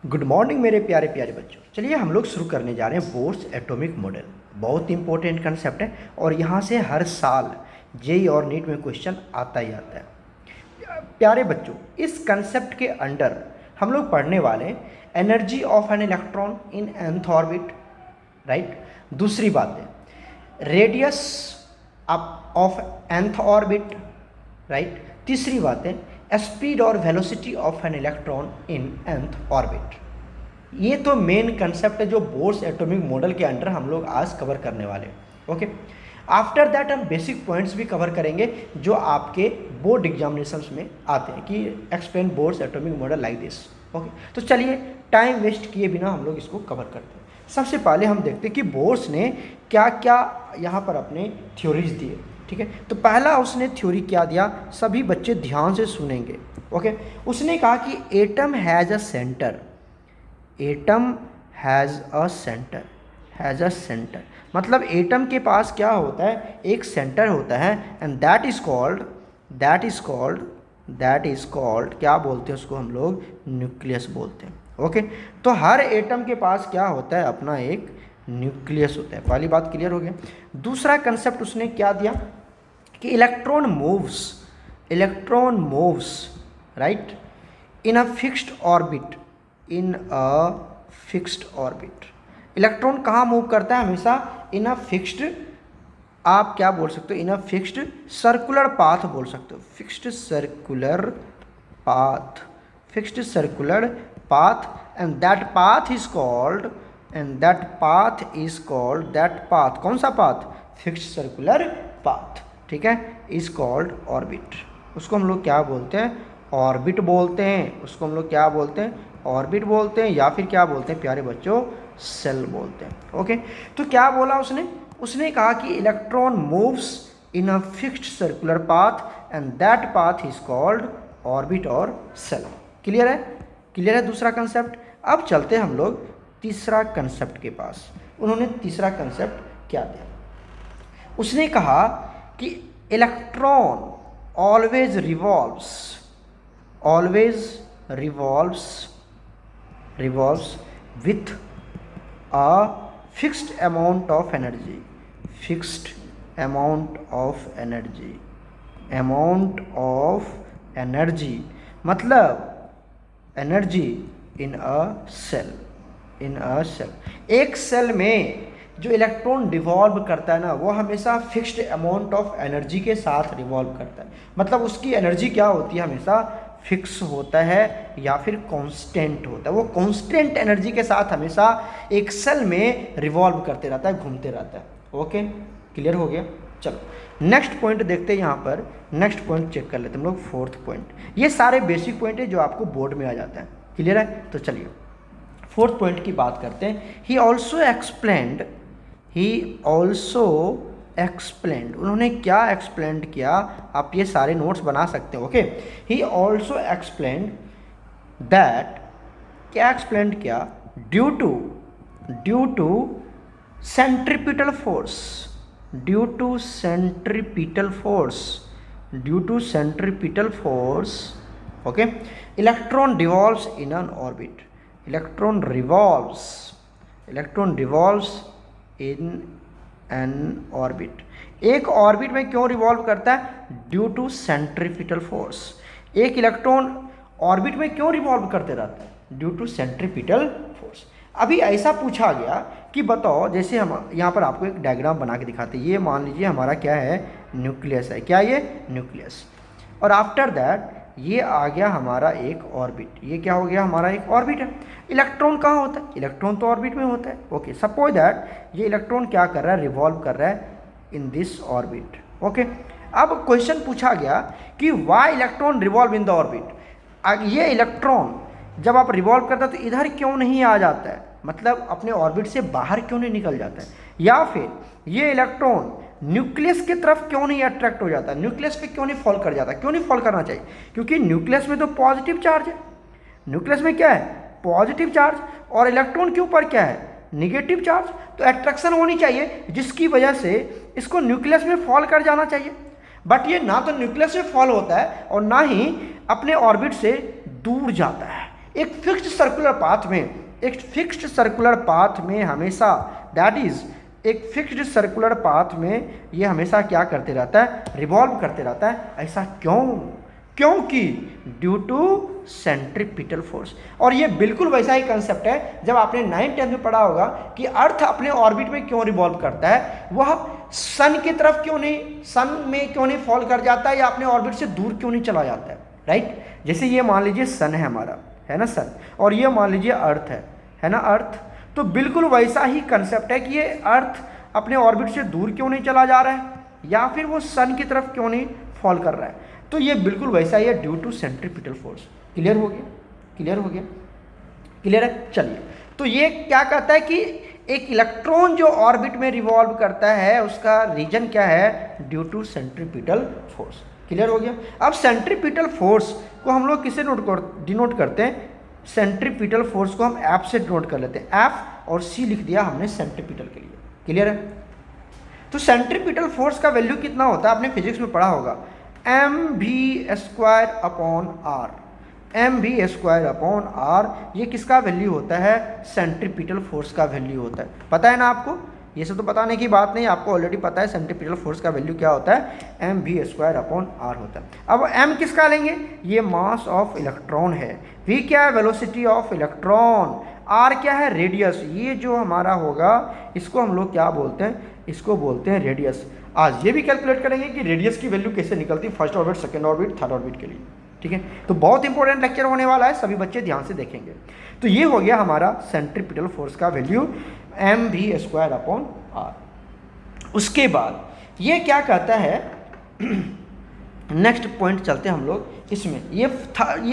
Good morning मेरे प्यारे प्यारे बच्चों। चलिए हम लोग शुरू करने जा रहे हैं बोर्स एटॉमिक मॉडल। बहुत इंपॉर्टेंट कंसेप्ट है और यहाँ से हर साल जेई और नीट में क्वेश्चन आता ही आता है। प्यारे बच्चों, इस कंसेप्ट के अंडर हम लोग पढ़ने वाले हैं energy of an electron in nth orbit, right. दूसरी बात है radius of nth orbit, right. तीसरी बात है स्पीड और velocity of an electron in nth orbit. ये तो मेन कंसेप्ट है जो बोर्स एटॉमिक मॉडल के अंडर हम लोग आज कवर करने वाले हैं। ओके, आफ्टर दैट हम बेसिक पॉइंट्स भी कवर करेंगे जो आपके बोर्ड एग्जामिनेशंस में आते हैं कि explain Bohr's atomic model like this. Okay, तो चलिए टाइम वेस्ट किए बिना हम लोग इसको कवर करते हैं। सबसे पहले हम देखते हैं कि बोर्स ने क्या क्या यहाँ पर अपने थ्योरीज दिए। ठीक है, तो पहला उसने थ्योरी क्या दिया, सभी बच्चे ध्यान से सुनेंगे। ओके, उसने कहा कि atom has a centre, atom has a centre, has a centre मतलब एटम के पास क्या होता है, एक सेंटर होता है and that is called, that is called, that is called, क्या बोलते हैं उसको हम लोग, न्यूक्लियस बोलते हैं। ओके, तो हर एटम के पास क्या होता है, अपना एक न्यूक्लियस होता है। पहली बात क्लियर हो गया। दूसरा कंसेप्ट उसने क्या दिया कि electron moves, electron moves right in a fixed orbit, in a fixed orbit. Electron कहाँ मूव करता है, हमेशा इन अ फिक्स्ड, आप क्या बोल सकते हो, इन अ फिक्स्ड सर्कुलर पाथ बोल सकते हो, fixed circular path, fixed circular path and that path is called, and that path is called, that path कौन सा पाथ, फिक्स्ड सर्कुलर पाथ, ठीक है, इज कॉल्ड ऑर्बिट। उसको हम लोग क्या बोलते हैं, ऑर्बिट बोलते हैं। उसको हम लोग क्या बोलते हैं, ऑर्बिट बोलते हैं, या फिर क्या बोलते हैं प्यारे बच्चों, सेल बोलते हैं। ओके, तो क्या बोला उसने, उसने कहा कि electron moves in a fixed circular path and that path is called orbit और सेल। क्लियर है, क्लियर है दूसरा कंसेप्ट। अब चलते हैं हम लोग तीसरा कंसेप्ट के पास। उन्होंने तीसरा कंसेप्ट क्या दिया, उसने कहा कि electron always revolves, always revolves, revolves with a fixed amount of energy, fixed amount of energy, amount of energy मतलब energy in a cell, in a cell. एक सेल में जो इलेक्ट्रॉन रिवॉल्व करता है ना, वो हमेशा फिक्स्ड अमाउंट ऑफ एनर्जी के साथ रिवॉल्व करता है। मतलब उसकी एनर्जी क्या होती है, हमेशा फिक्स होता है या फिर कांस्टेंट होता है। वो कांस्टेंट एनर्जी के साथ हमेशा एक सेल में रिवॉल्व करते रहता है, घूमते रहता है। ओके, क्लियर हो गया। चलो नेक्स्ट पॉइंट देखते हैं। यहाँ पर नेक्स्ट पॉइंट चेक कर लेते हैं हम लोग, फोर्थ पॉइंट। ये सारे बेसिक पॉइंट है जो आपको बोर्ड में आ जाता है। क्लियर है, तो चलिए फोर्थ पॉइंट की बात करते हैं। ही ऑल्सो एक्सप्लेन्ड, ही ऑल्सो एक्सप्लेन्ड, उन्होंने क्या एक्सप्लेंड किया, आप ये सारे नोट्स बना सकते हो। Okay, he also explained that, क्या एक्सप्लेंड किया, due to centripetal force, due to centripetal force, due to centripetal force, okay, electron revolves in an orbit, electron revolves, electron revolves in an orbit. एक orbit में क्यों revolve करता है, due to centripetal force. एक electron orbit में क्यों revolve करते रहता है, ड्यू टू सेंट्रीपिटल फोर्स। अभी ऐसा पूछा गया कि बताओ, जैसे हम यहाँ पर आपको एक डायग्राम बना के दिखाते हैं। ये मान लीजिए हमारा क्या है, न्यूक्लियस है, क्या ये न्यूक्लियस, और आफ्टर दैट ये आ गया हमारा एक ऑर्बिट। ये क्या हो गया, हमारा एक ऑर्बिट है। इलेक्ट्रॉन कहाँ होता है, इलेक्ट्रॉन तो ऑर्बिट में होता है। ओके, सपोज दैट ये इलेक्ट्रॉन क्या कर रहा है, रिवॉल्व कर रहा है इन दिस ऑर्बिट। ओके, अब क्वेश्चन पूछा गया कि why electron revolve in the orbit. ये इलेक्ट्रॉन जब आप रिवॉल्व करता है तो इधर क्यों नहीं आ जाता है, मतलब अपने ऑर्बिट से बाहर क्यों नहीं निकल जाता है, या फिर ये इलेक्ट्रॉन न्यूक्लियस की तरफ क्यों नहीं अट्रैक्ट हो जाता, न्यूक्लियस पे क्यों नहीं फॉल कर जाता। क्यों नहीं फॉल करना चाहिए, क्योंकि न्यूक्लियस में तो पॉजिटिव चार्ज है, न्यूक्लियस में क्या है, पॉजिटिव चार्ज, और इलेक्ट्रॉन के ऊपर क्या है, निगेटिव चार्ज। तो अट्रैक्शन होनी चाहिए जिसकी वजह से इसको न्यूक्लियस में फॉल कर जाना चाहिए। बट ये ना तो न्यूक्लियस में फॉल होता है और ना ही अपने ऑर्बिट से दूर जाता है। एक फिक्स्ड सर्कुलर पाथ में हमेशा, दैट इज एक फिक्स्ड सर्कुलर पाथ में ये हमेशा क्या करते रहता है, रिवॉल्व करते रहता है। ऐसा क्यों? क्योंकि ड्यू टू सेंट्रीपिटल फोर्स। और ये बिल्कुल वैसा ही कंसेप्ट है जब आपने 9th-10th में पढ़ा होगा कि अर्थ अपने ऑर्बिट में क्यों रिवॉल्व करता है, वह सन की तरफ क्यों नहीं, सन में क्यों नहीं फॉल कर जाता है, या अपने ऑर्बिट से दूर क्यों नहीं चला जाता है, राइट। जैसे ये मान लीजिए सन है हमारा, है ना सन, और ये मान लीजिए अर्थ है ना अर्थ। तो बिल्कुल वैसा ही कंसेप्ट है कि ये अर्थ अपने ऑर्बिट से दूर क्यों नहीं चला जा रहा है, या फिर वो सन की तरफ क्यों नहीं फॉल कर रहा है। तो ये बिल्कुल वैसा ही है, due to centripetal force. Clear हो गया? क्लियर है। चलिए, तो ये क्या कहता है कि एक इलेक्ट्रॉन जो ऑर्बिट में रिवॉल्व करता है उसका रीजन क्या है, due to centripetal force. Clear हो गया। अब सेंट्रीपिटल फोर्स को हम लोग किसे डिनोट करते हैं, सेंट्रीपिटल फोर्स को हम एफ से डिनोट कर लेते हैं, एफ और सी लिख दिया हमने सेंट्रीपिटल के लिए। क्लियर है। तो सेंट्रीपिटल फोर्स का वैल्यू कितना होता है, आपने फिजिक्स में पढ़ा होगा, mv² अपॉन आर। ये किसका वैल्यू होता है, सेंट्रीपिटल फोर्स का वैल्यू होता है। पता है ना आपको, ये सब तो बताने की बात नहीं, आपको ऑलरेडी पता है सेंट्रीपिटल फोर्स का वैल्यू क्या होता है, mv² अपॉन आर होता है। अब m किसका लेंगे, ये मास ऑफ इलेक्ट्रॉन है, v क्या है, वेलोसिटी ऑफ इलेक्ट्रॉन, r क्या है, रेडियस। ये जो हमारा होगा इसको हम लोग क्या बोलते हैं, इसको बोलते हैं रेडियस। आज ये भी कैलकुलेट करेंगे कि रेडियस की वैल्यू कैसे निकलती है first orbit, second orbit, third orbit के लिए। ठीक है, तो बहुत इंपॉर्टेंट लेक्चर होने वाला है, सभी बच्चे ध्यान से देखेंगे। तो ये हो गया हमारा सेंट्रीपिटल फोर्स का वैल्यू mv² अपॉन आर। उसके बाद ये क्या कहता है, नेक्स्ट पॉइंट चलते हैं हम लोग इसमें, ये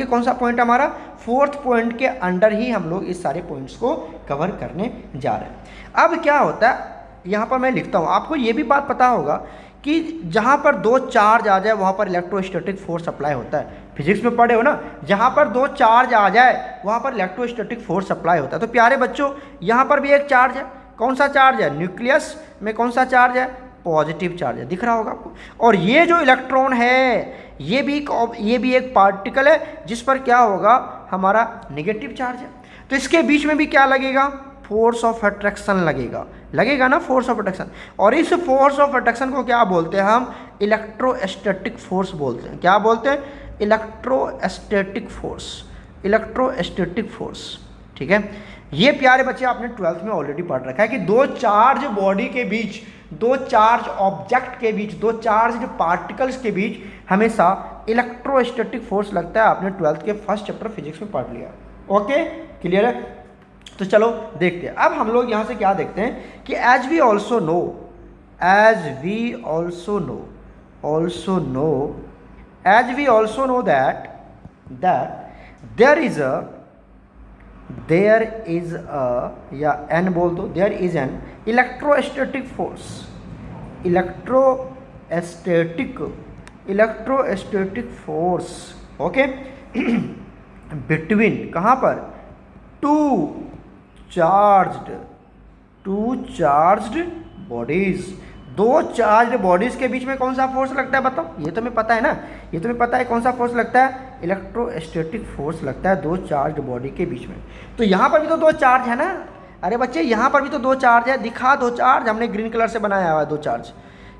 कौन सा पॉइंट हमारा, 4th पॉइंट के अंडर ही हम लोग इस सारे पॉइंट्स को कवर करने जा रहे हैं। अब क्या होता है, यहाँ पर मैं लिखता हूँ, आपको ये भी बात पता होगा कि जहाँ पर दो चार्ज आ जाए वहाँ पर इलेक्ट्रोस्टैटिक फोर्स अप्लाई होता है। फिजिक्स में पढ़े हो ना, जहाँ पर दो चार्ज आ जाए वहाँ पर इलेक्ट्रोस्टैटिक फोर्स अप्लाई होता है। तो प्यारे बच्चों, यहाँ पर भी एक चार्ज है, कौन सा चार्ज है, न्यूक्लियस में कौन सा चार्ज है, पॉजिटिव चार्ज है, दिख रहा होगा आपको। और ये जो इलेक्ट्रॉन है ये भी एक पार्टिकल है जिस पर क्या होगा, हमारा नेगेटिव चार्ज है। तो इसके बीच में भी क्या लगेगा, फोर्स ऑफ अट्रैक्शन लगेगा ना, फोर्स ऑफ अट्रैक्शन। और इस फोर्स ऑफ अट्रैक्शन को क्या बोलते हैं हम, इलेक्ट्रोस्टैटिक फोर्स बोलते हैं। क्या बोलते हैं, इलेक्ट्रोस्टैटिक फोर्स। ठीक है, ये प्यारे बच्चे आपने 12th में ऑलरेडी पढ़ रखा है कि दो चार्ज बॉडी के बीच, दो चार्ज ऑब्जेक्ट के बीच, दो चार्ज पार्टिकल्स के बीच हमेशा इलेक्ट्रोस्टैटिक फोर्स लगता है। आपने 12th के फर्स्ट चैप्टर फिजिक्स में पढ़ लिया। ओके, क्लियर है। तो चलो देखते हैं। अब हम लोग यहाँ से क्या देखते हैं कि as we also know that there is a या एन बोल दो, there is an electrostatic force okay between, कहाँ पर, टू चार्ज्ड बॉडीज। दो चार्ज्ड बॉडीज के बीच में कौन सा फोर्स लगता है बताओ, ये तो हमें पता है ना, ये तो हमें पता है कौन सा फोर्स लगता है, इलेक्ट्रोस्टैटिक फोर्स लगता है दो चार्ज्ड बॉडी के बीच में। तो यहाँ पर भी तो दो चार्ज है ना, अरे बच्चे यहाँ पर भी तो दो चार्ज है, दिखा दो चार्ज, हमने ग्रीन कलर से बनाया हुआ है दो चार्ज।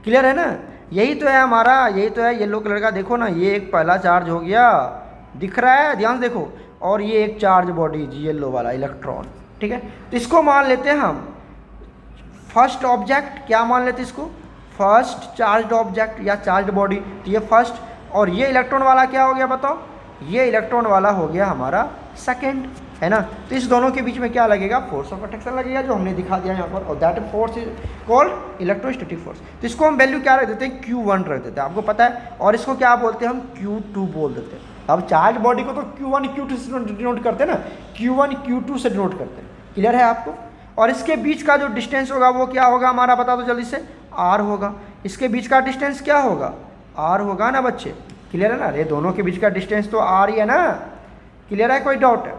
क्लियर है ना, यही तो है हमारा, यही तो है येलो कलर का, देखो ना, ये एक पहला चार्ज हो गया, दिख रहा है, ध्यान से देखो, और ये एक चार्ज बॉडी येलो वाला इलेक्ट्रॉन। ठीक है, तो इसको मान लेते हैं हम फर्स्ट ऑब्जेक्ट, क्या मान लेते हैं इसको, फर्स्ट चार्ज्ड ऑब्जेक्ट या चार्ज्ड बॉडी। तो ये फर्स्ट, और ये इलेक्ट्रॉन वाला क्या हो गया बताओ, ये इलेक्ट्रॉन वाला हो गया हमारा सेकंड, है ना। तो इस दोनों के बीच में क्या लगेगा, फोर्स ऑफ अट्रैक्शन लगेगा, जो हमने दिखा दिया यहाँ पर, और that force is called electrostatic force. तो इसको हम वैल्यू क्या रख देते हैं, Q1 रख देते हैं, आपको पता है। और इसको क्या बोलते हैं हम, Q2 बोल देते हैं। अब चार्ज बॉडी को तो Q1 Q2 से डिनोट करते हैं ना, Q1 Q2 से डिनोट करते हैं। क्लियर है आपको। और इसके बीच का जो डिस्टेंस होगा वो क्या होगा हमारा, बता दो जल्दी से, R होगा। इसके बीच का डिस्टेंस क्या होगा, R होगा ना बच्चे। क्लियर है ना, अरे दोनों के बीच का डिस्टेंस तो R ही है ना। क्लियर है, कोई डाउट है।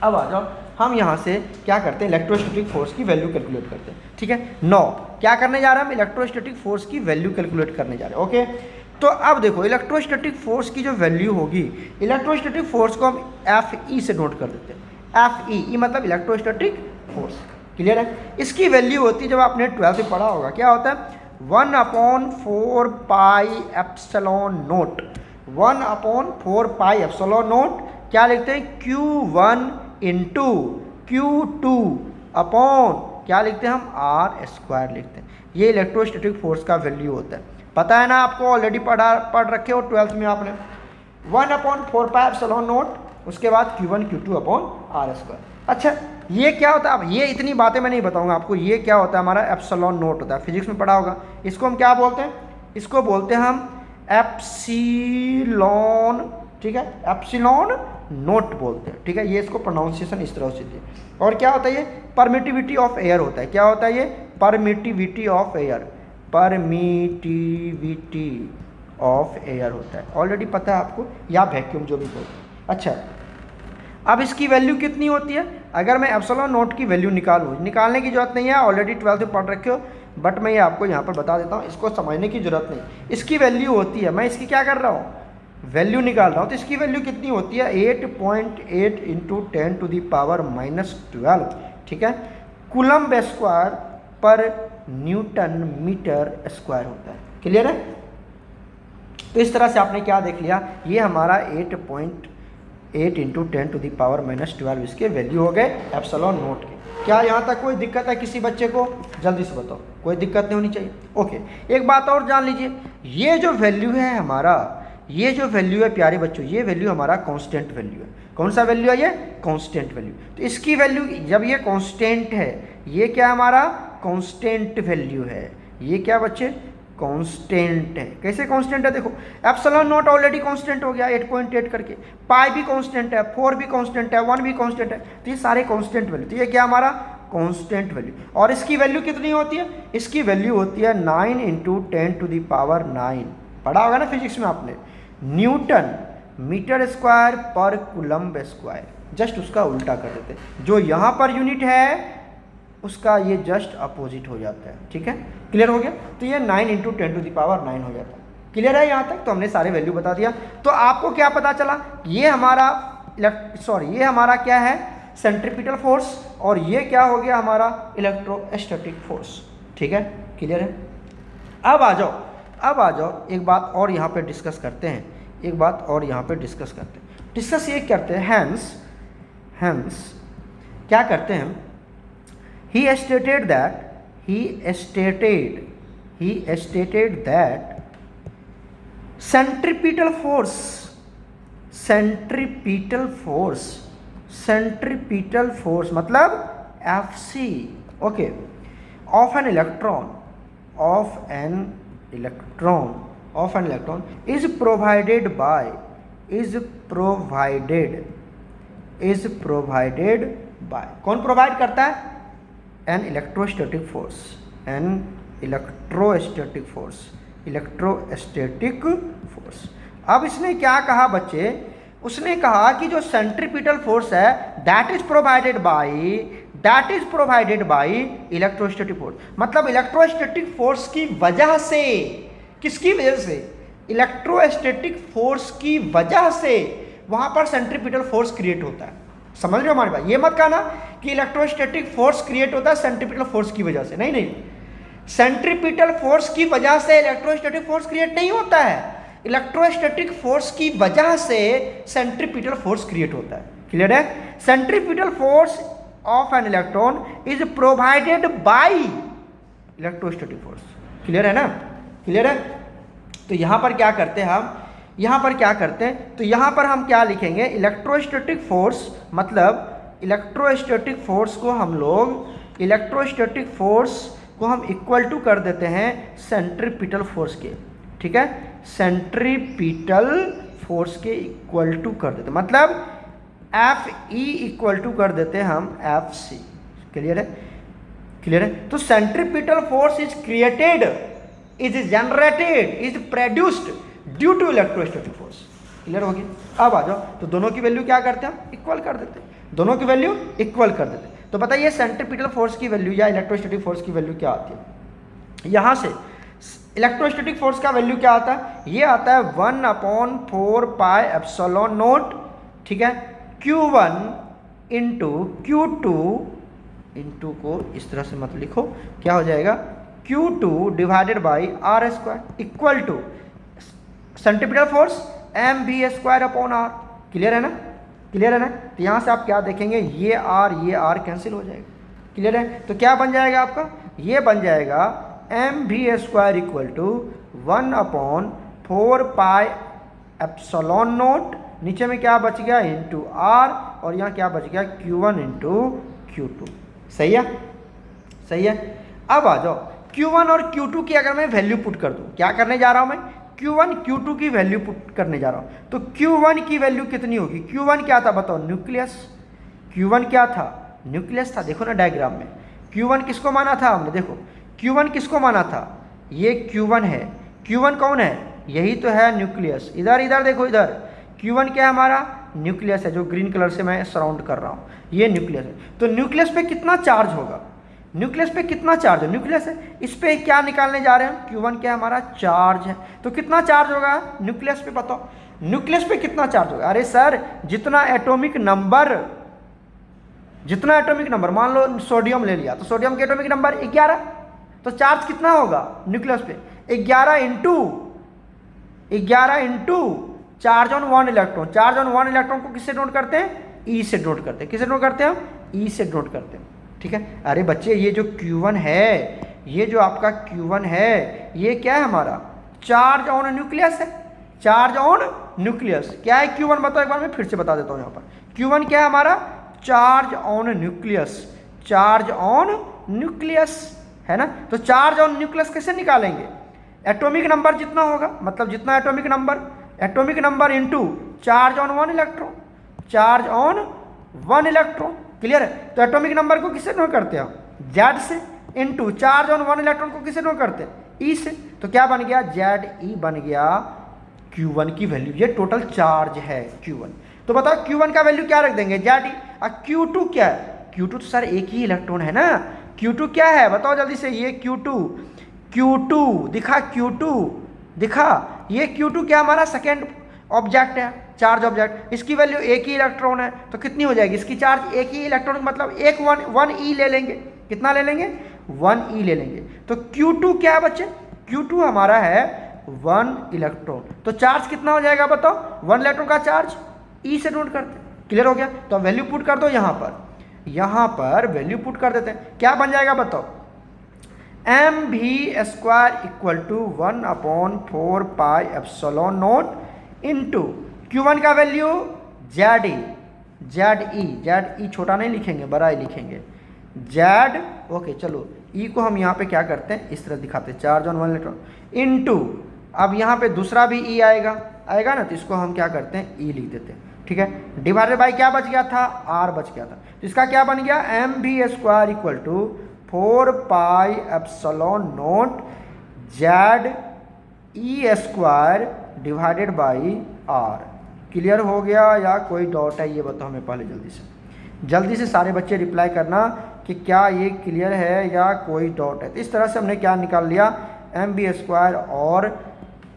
अब आ जाओ, हम यहाँ से क्या करते हैं, इलेक्ट्रोस्टैटिक फोर्स की वैल्यू कैलकुलेट करते हैं। ठीक है, 9 क्या करने जा रहे हैं हम, इलेक्ट्रोस्टैटिक फोर्स की वैल्यू कैलकुलेट करने जा रहे हैं। ओके, तो अब देखो इलेक्ट्रोस्टैटिक फोर्स की जो वैल्यू होगी, इलेक्ट्रोस्टैटिक फोर्स को हम एफ ई से नोट कर देते हैं। एफ ई मतलब इलेक्ट्रोस्टैटिक फोर्स, क्लियर है। इसकी वैल्यू होती है, जब आपने 12th में पढ़ा होगा, क्या होता है 1/4 pi epsilon note. 1/4 pi epsilon note क्या लिखते हैं Q1 इंटू Q2 अपॉन क्या लिखते हैं हम आर स्क्वायर लिखते हैं। ये इलेक्ट्रोस्टैटिक फोर्स का वैल्यू होता है, पता है ना आपको, ऑलरेडी पढ़ रखे हो 12th में आपने। 1/4 पाई एप्सिलॉन नोट, उसके बाद Q1 Q2 upon are square. अच्छा ये क्या होता है, अब ये इतनी बातें मैं नहीं बताऊंगा आपको, ये क्या होता है हमारा एप्सिलॉन नोट होता है, फिजिक्स में पढ़ा होगा। इसको हम क्या बोलते हैं, इसको बोलते हैं हम एप्सिलॉन, ठीक है, एप्सिलॉन नोट बोलते हैं, ठीक है। ये इसको प्रोनाउंसिएशन इस तरह से दिए। और क्या होता है ये परमिटिविटी ऑफ एयर होता है। क्या होता है ये permittivity of air, permittivity of air होता है, ऑलरेडी पता है आपको, या वैक्यूम जो भी बोलते हैं। अच्छा अब इसकी वैल्यू कितनी होती है, अगर मैं एप्सिलॉन नोट की वैल्यू निकालूँ, निकालने की जरूरत नहीं है, ऑलरेडी 12th में पढ़ रखे हो, बट मैं ये आपको यहाँ पर बता देता हूँ, इसको समझने की जरूरत नहीं। इसकी वैल्यू होती है, मैं इसकी क्या कर रहा हूँ वैल्यू निकाल रहा हूँ, तो इसकी वैल्यू कितनी होती है 8.8 इंटू 10⁻⁻12, ठीक है, कूलम्ब स्क्वायर पर न्यूटन मीटर स्क्वायर होता है, क्लियर है। तो इस तरह से आपने क्या देख लिया, ये हमारा 8.8 इंटू 10⁻⁻12 इसके वैल्यू हो गए एप्सिलॉन नोट के। क्या यहाँ तक कोई दिक्कत है किसी बच्चे को, जल्दी से बताओ, कोई दिक्कत नहीं होनी चाहिए। ओके एक बात और जान लीजिए, ये जो वैल्यू है हमारा, ये जो वैल्यू है प्यारे बच्चों, ये वैल्यू हमारा कांस्टेंट वैल्यू है। कौन सा वैल्यू है ये, कांस्टेंट वैल्यू। तो इसकी वैल्यू जब ये कांस्टेंट है, ये क्या हमारा कांस्टेंट वैल्यू है, ये क्या बच्चे कांस्टेंट है। कैसे कांस्टेंट है, देखो एप्सिलॉन नॉट ऑलरेडी कांस्टेंट हो गया 8.8 करके, पाई भी कांस्टेंट है, 4 भी कांस्टेंट है, 1 भी कांस्टेंट है, तो ये सारे कांस्टेंट वैल्यू। तो ये क्या हमारा कांस्टेंट वैल्यू। और इसकी वैल्यू कितनी होती है, इसकी वैल्यू होती है 9 इंटू 10⁹, पढ़ा होगा ना फिजिक्स में आपने, न्यूटन मीटर स्क्वायर पर कूलम्ब स्क्वायर। जस्ट उसका उल्टा कर देते, जो यहाँ पर यूनिट है उसका ये जस्ट अपोजिट हो जाता है, ठीक है, क्लियर हो गया। तो ये 9 इंटू 10⁹ हो जाता है, क्लियर है यहाँ तक। तो हमने सारे वैल्यू बता दिया। तो आपको क्या पता चला, ये हमारा ये हमारा क्या है सेंट्रीपिटल फोर्स, और ये क्या हो गया हमारा इलेक्ट्रोस्टैटिक फोर्स, ठीक है, क्लियर है। अब आ जाओ एक बात और यहाँ पे डिस्कस करते हैं, डिस्कस ये करते हैं। हैंस क्या करते हैं, he stated that centripetal force मतलब Fc, okay, of an electron is provided by कौन प्रोवाइड करता है, an electrostatic force। अब इसने क्या कहा बच्चे, उसने कहा कि जो सेंट्रीपिटल फोर्स है that is provided by electrostatic force. मतलब इलेक्ट्रोस्टैटिक फोर्स की वजह से, किसकी वजह से, इलेक्ट्रोस्टैटिक फोर्स की वजह से वहां पर सेंट्रीपिटल फोर्स क्रिएट होता है। समझ रहे हो हमारी बात, ये मत कहना कि इलेक्ट्रोस्टैटिक फोर्स क्रिएट होता है सेंट्रीपिटल फोर्स की वजह से, नहीं, सेंट्रीपिटल फोर्स की वजह से इलेक्ट्रोस्टैटिक फोर्स क्रिएट नहीं होता है, इलेक्ट्रोस्टैटिक फोर्स की वजह से सेंट्रीपिटल फोर्स क्रिएट होता है, क्लियर है। Centripetal force of an electron is provided by electrostatic force, clear है ना, क्लियर है। तो यहां पर क्या करते हैं तो यहाँ पर हम क्या लिखेंगे, इलेक्ट्रोस्टैटिक फोर्स मतलब इलेक्ट्रोस्टैटिक फोर्स को हम इक्वल टू कर देते हैं सेंट्रीपिटल फोर्स के, ठीक है, सेंट्रीपिटल फोर्स के इक्वल टू कर देते, मतलब एफ ई इक्वल टू कर देते हैं हम एफ सी, क्लियर है। तो centripetal force is created, is generated, is produced due to electrostatic force, clear होगी। अब आ जाओ, तो दोनों की वैल्यू क्या करते हैं, इक्वल कर देते हैं, दोनों की वैल्यू इक्वल कर देते हैं। तो बताइए सेंट्रीपिटल फोर्स की वैल्यू या इलेक्ट्रोस्टैटिक फोर्स की वैल्यू क्या आती है। यहाँ से इलेक्ट्रोस्टैटिक फोर्स का वैल्यू क्या आता है, ये आता है 1/4πε0, ठीक है, Q1 इंटू Q2 इंटू को इस तरह से मत लिखो, क्या हो जाएगा Q2 divided by R² equal to centripetal force mv²/r। Clear है ना, क्लियर है ना। तो यहाँ से आप क्या देखेंगे, ये R कैंसिल हो जाएगा। क्लियर है, तो क्या बन जाएगा आपका, ये बन जाएगा mv² इक्वल टू 1/4πε0, नीचे में क्या बच गया इंटू R, और यहाँ क्या बच गया Q1 इंटू Q2। सही है, सही है। अब आ जाओ Q1 और Q2 की अगर मैं वैल्यू पुट कर दूँ, क्या करने जा रहा हूँ मैं, Q1 Q2 की वैल्यू पुट करने जा रहा हूँ। तो Q1 की वैल्यू कितनी होगी, Q1 क्या था बताओ, न्यूक्लियस। Q1 क्या था, न्यूक्लियस था। देखो ना डायग्राम में, Q1 किसको माना था हमने, देखो Q1 किसको माना था, ये Q1 है। Q1 कौन है, यही तो है न्यूक्लियस। इधर इधर देखो, इधर Q1 क्या है हमारा, न्यूक्लियस है, जो ग्रीन कलर से मैं सराउंड कर रहा हूँ, ये न्यूक्लियस है। तो न्यूक्लियस पे कितना चार्ज होगा, न्यूक्लियस पे कितना चार्ज है, न्यूक्लियस है, इस पे क्या निकालने जा रहे हैं, Q1 क्या हमारा चार्ज है। तो कितना चार्ज होगा न्यूक्लियस पे, बताओ न्यूक्लियस पे कितना चार्ज होगा। अरे सर, जितना एटॉमिक नंबर मान लो सोडियम ले लिया, तो सोडियम के एटॉमिक नंबर 11, तो चार्ज कितना होगा न्यूक्लियस पे, 11 into charge on 1 electron. Charge on 1 electron को किससे नोट करते हैं, ई से नोट करते हैं। किससे नोट करते हैं हम, ई से नोट करते हैं। ठीक है, अरे बच्चे ये जो Q1 है, ये जो आपका Q1 है, ये क्या है हमारा, चार्ज ऑन न्यूक्लियस है। चार्ज ऑन न्यूक्लियस क्या है Q1 बताओ एक बार, मैं फिर से बता देता हूँ। यहाँ पर Q1 क्या है हमारा, charge on nucleus. Charge on nucleus है ना। तो चार्ज ऑन न्यूक्लियस कैसे निकालेंगे, एटॉमिक नंबर जितना होगा, मतलब जितना atomic number into charge on 1 electron. Charge on 1 electron, clear है। तो एटॉमिक नंबर को किससे नोट करते हैं, जेड से, इंटू चार्ज ऑन 1 इलेक्ट्रॉन को किससे नोट करते हैं, ई से। तो क्या बन गया, जेड ई बन गया Q1 की वैल्यू। ये टोटल चार्ज है Q1। तो बताओ Q1 का वैल्यू क्या रख देंगे, जेड ई। और Q2 क्या है, Q2 तो सर एक ही इलेक्ट्रॉन है ना। Q2 क्या है बताओ जल्दी से, ये Q2 दिखा, Q2 दिखा, ये Q2 क्या हमारा सेकेंड ऑब्जेक्ट है, चार्ज ऑब्जेक्ट। इसकी वैल्यू एक ही इलेक्ट्रॉन है, तो कितनी हो जाएगी इसकी चार्ज, एक ही इलेक्ट्रॉन, मतलब एक 1 ई ले लेंगे। कितना ले लेंगे, 1 ई ले लेंगे। तो Q2 क्या है बच्चे, Q2 हमारा है 1 इलेक्ट्रॉन। तो चार्ज कितना हो जाएगा बताओ, 1 इलेक्ट्रॉन का चार्ज ई से नोट करते हैं। क्लियर हो गया। तो वैल्यू पुट कर दो यहाँ पर वैल्यू पुट कर देते हैं। क्या बन जाएगा बताओ, mv² equal to 1/4πε0 into Q1 का वैल्यू जेड ई छोटा नहीं लिखेंगे, बड़ा ही लिखेंगे, जेड। ओके चलो, ई को हम यहाँ पे क्या करते हैं, इस तरह दिखाते हैं, चार्ज ऑन 1 इलेक्ट्रॉन इंटू, अब यहाँ पे दूसरा भी ई आएगा ना, तो इसको हम क्या करते हैं, ई लिख देते हैं। ठीक है, डिवाइडेड बाई क्या बच गया था, आर बच गया था। तो इसका क्या बन गया, mv² equal to 4πε0 Z e divided by R. Clear हो गया या कोई डाउट है, ये बताओ हमें पहले जल्दी से सारे बच्चे रिप्लाई करना कि क्या ये क्लियर है या कोई डाउट है। तो इस तरह से हमने क्या निकाल लिया, mv² और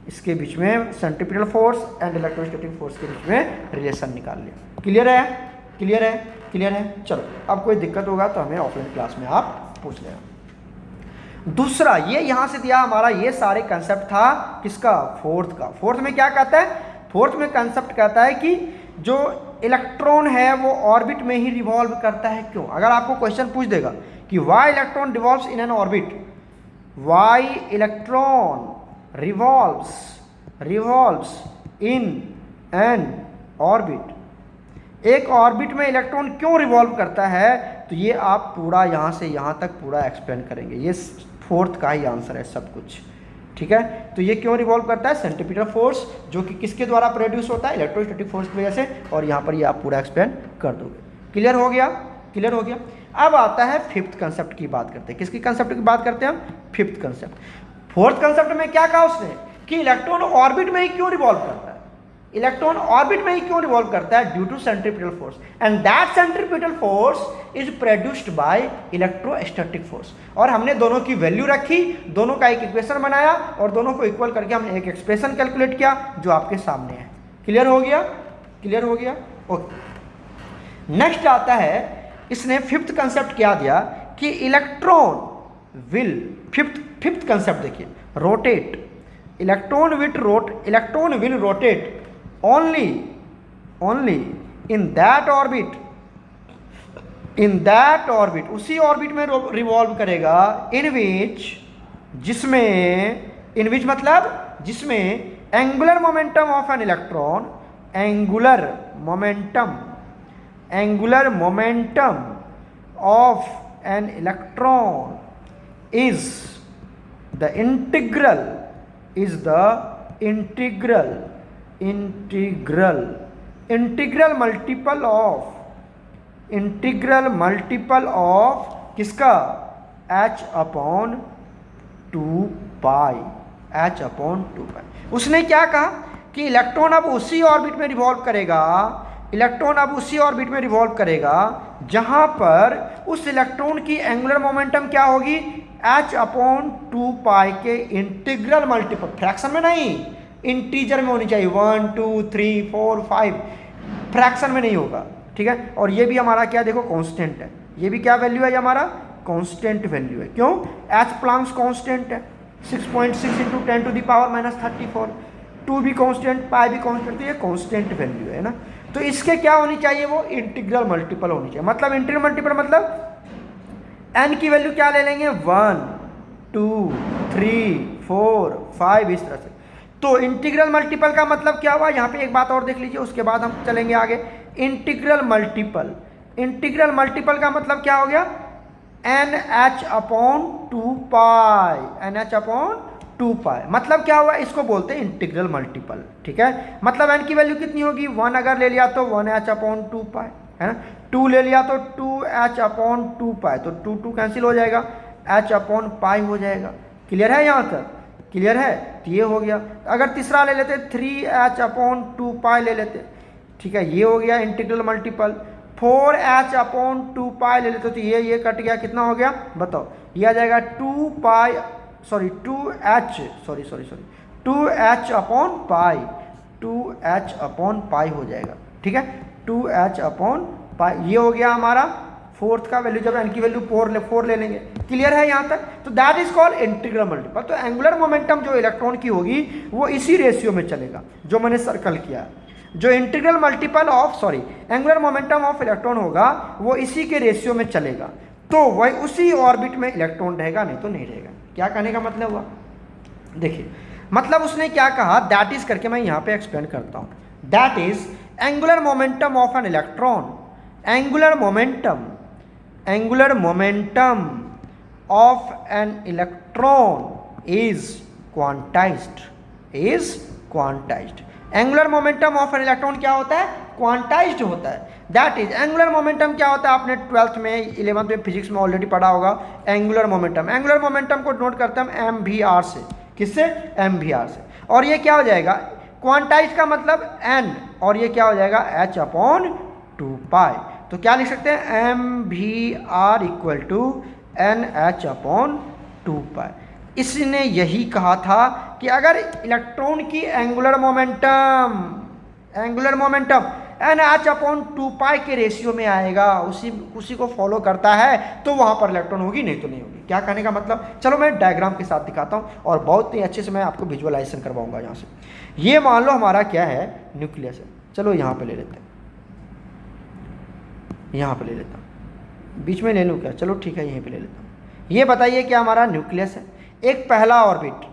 इसके बीच में centripetal force and electrostatic force के बीच में रिलेशन निकाल लिया। क्लियर है। चलो, अब कोई दिक्कत होगा तो हमें ऑफलाइन क्लास में आप पूछ लेना। दूसरा, ये यहाँ से दिया हमारा, ये सारे कंसेप्ट था किसका, फोर्थ में क्या कहता है, फोर्थ में कंसेप्ट कहता है कि जो इलेक्ट्रॉन है वो ऑर्बिट में ही रिवॉल्व करता है। क्यों, अगर आपको क्वेश्चन पूछ देगा कि why electron revolves in an orbit, why electron revolves in an orbit, एक ऑर्बिट में इलेक्ट्रॉन क्यों रिवॉल्व करता है, तो ये आप पूरा यहाँ से यहाँ तक पूरा एक्सप्लेन करेंगे। ये फोर्थ का ही आंसर है सब कुछ। ठीक है, तो ये क्यों रिवॉल्व करता है, सेंट्रीपिटल फोर्स जो कि किसके द्वारा प्रोड्यूस होता है, इलेक्ट्रोस्टैटिक फोर्स की वजह से, और यहाँ पर ये आप पूरा एक्सप्लेन कर दोगे। क्लियर हो गया। अब आता है फिफ्थ कंसेप्ट की बात करते हैं। किसकी कंसेप्ट की बात करते हैं हम, फिफ्थ कंसेप्ट। फोर्थ कंसेप्ट में क्या कहा उसने कि इलेक्ट्रॉन ऑर्बिट में ही क्यों रिवॉल्व करता है, इलेक्ट्रॉन ऑर्बिट में ही क्यों रिवॉल्व करता है? Due to centripetal force, and that centripetal force is produced by electrostatic force. और हमने दोनों की वैल्यू रखी, दोनों का एक इक्वेशन बनाया और दोनों को इक्वल करके हमने एक एक्सप्रेशन कैलकुलेट किया जो आपके सामने है। क्लियर हो गया? क्लियर हो गया? ओके। नेक्स्ट आता है, इसने फिफ्थ कंसेप्ट क्या दिया कि इलेक्ट्रॉन विल, फिफ्थ कंसेप्ट देखिए, rotate, electron will rotate only in that orbit, उसी ऑर्बिट में रिवॉल्व करेगा in which मतलब जिसमें angular momentum of an electron, angular momentum of an electron is the integral multiple of किसका? h/2π। उसने क्या कहा कि इलेक्ट्रॉन अब उसी ऑर्बिट में रिवॉल्व करेगा जहां पर उस इलेक्ट्रॉन की एंगुलर मोमेंटम क्या होगी? h/2π के इंटीग्रल मल्टीपल, फ्रैक्शन में नहीं, इंटीजर में होनी चाहिए। 1 2 3 4 5, फ्रैक्शन में नहीं होगा, ठीक है। और ये भी हमारा क्या देखो कांस्टेंट है, ये भी क्या वैल्यू है? ये हमारा कांस्टेंट वैल्यू है। क्यों? एच प्लांक्स कांस्टेंट है, 6.6 × 10⁻34, 2 भी कांस्टेंट, पाई भी कांस्टेंट, तो ये कांस्टेंट वैल्यू है ना। तो इसके क्या होनी चाहिए? वो इंटीग्रल मल्टीपल होनी चाहिए। मतलब इंटीग्रल मल्टीपल मतलब एन की वैल्यू क्या ले लेंगे? 1 2 3 4 5, इस तरह से। तो इंटीग्रल मल्टीपल का मतलब क्या हुआ? यहाँ पे एक बात और देख लीजिए, उसके बाद हम चलेंगे आगे। इंटीग्रल मल्टीपल का मतलब क्या हो गया? NH/2π, मतलब क्या हुआ? इसको बोलते हैं इंटीग्रल मल्टीपल, ठीक है। मतलब n की वैल्यू कितनी होगी? 1 अगर ले लिया तो 1h/2π है ना, 2 ले लिया तो 2h/2π, तो 2 कैंसिल हो जाएगा, h/π हो जाएगा। क्लियर है? यहाँ तक क्लियर है? तो ये हो गया। अगर तीसरा ले लेते 3h/2π ले लेते, ठीक है, ये हो गया इंटीग्रल मल्टीपल। 4h/2π ले लेते तो ये कट गया, कितना हो गया बताओ? ये आ जाएगा 2h/π, हो जाएगा, ठीक है, 2h/π। ये हो गया हमारा फोर्थ का वैल्यू, जब एन की वैल्यू 4 ले लेंगे। क्लियर है यहाँ तक? तो that is called integral multiple. तो एंगुलर मोमेंटम जो इलेक्ट्रॉन की होगी वो इसी रेशियो में चलेगा जो मैंने सर्कल किया। जो integral multiple of angular momentum of electron होगा वो इसी के रेशियो में चलेगा, तो वही उसी ऑर्बिट में इलेक्ट्रॉन रहेगा, नहीं तो नहीं रहेगा। क्या कहने का मतलब हुआ? देखिए, मतलब उसने क्या कहा, दैट इज करके मैं यहाँ पे एक्सप्लेन करता हूँ। That is angular momentum of an electron, angular momentum of an electron is quantized, angular momentum of an electron क्या होता है? क्वांटाइज्ड होता है। दैट इज एंगुलर मोमेंटम क्या होता है? आपने 12th में 11th में फिजिक्स में ऑलरेडी पढ़ा होगा। एंगुलर मोमेंटम को नोट करते हैं हम mvr से। किससे? mvr से। और ये क्या हो जाएगा? क्वांटाइज्ड का मतलब n, और ये क्या हो जाएगा? h/2π। तो क्या लिख सकते हैं? mvr = NH/2π। इसने यही कहा था कि अगर इलेक्ट्रॉन की एंगुलर मोमेंटम NH/2π के रेशियो में आएगा, उसी को फॉलो करता है, तो वहाँ पर इलेक्ट्रॉन होगी, नहीं तो नहीं होगी। क्या कहने का मतलब? चलो मैं डायग्राम के साथ दिखाता हूँ और बहुत ही अच्छे से मैं आपको विजुअलाइजेशन करवाऊंगा। यहाँ से ये मान लो हमारा क्या है? न्यूक्लियस है। चलो यहाँ पे ले लेते हैं, यहाँ पे ले लेता हूँ, बीच में ले लूँ क्या? चलो ठीक है, यहीं पे ले लेता हूँ। ये बताइए क्या हमारा न्यूक्लियस है। एक पहला ऑर्बिट,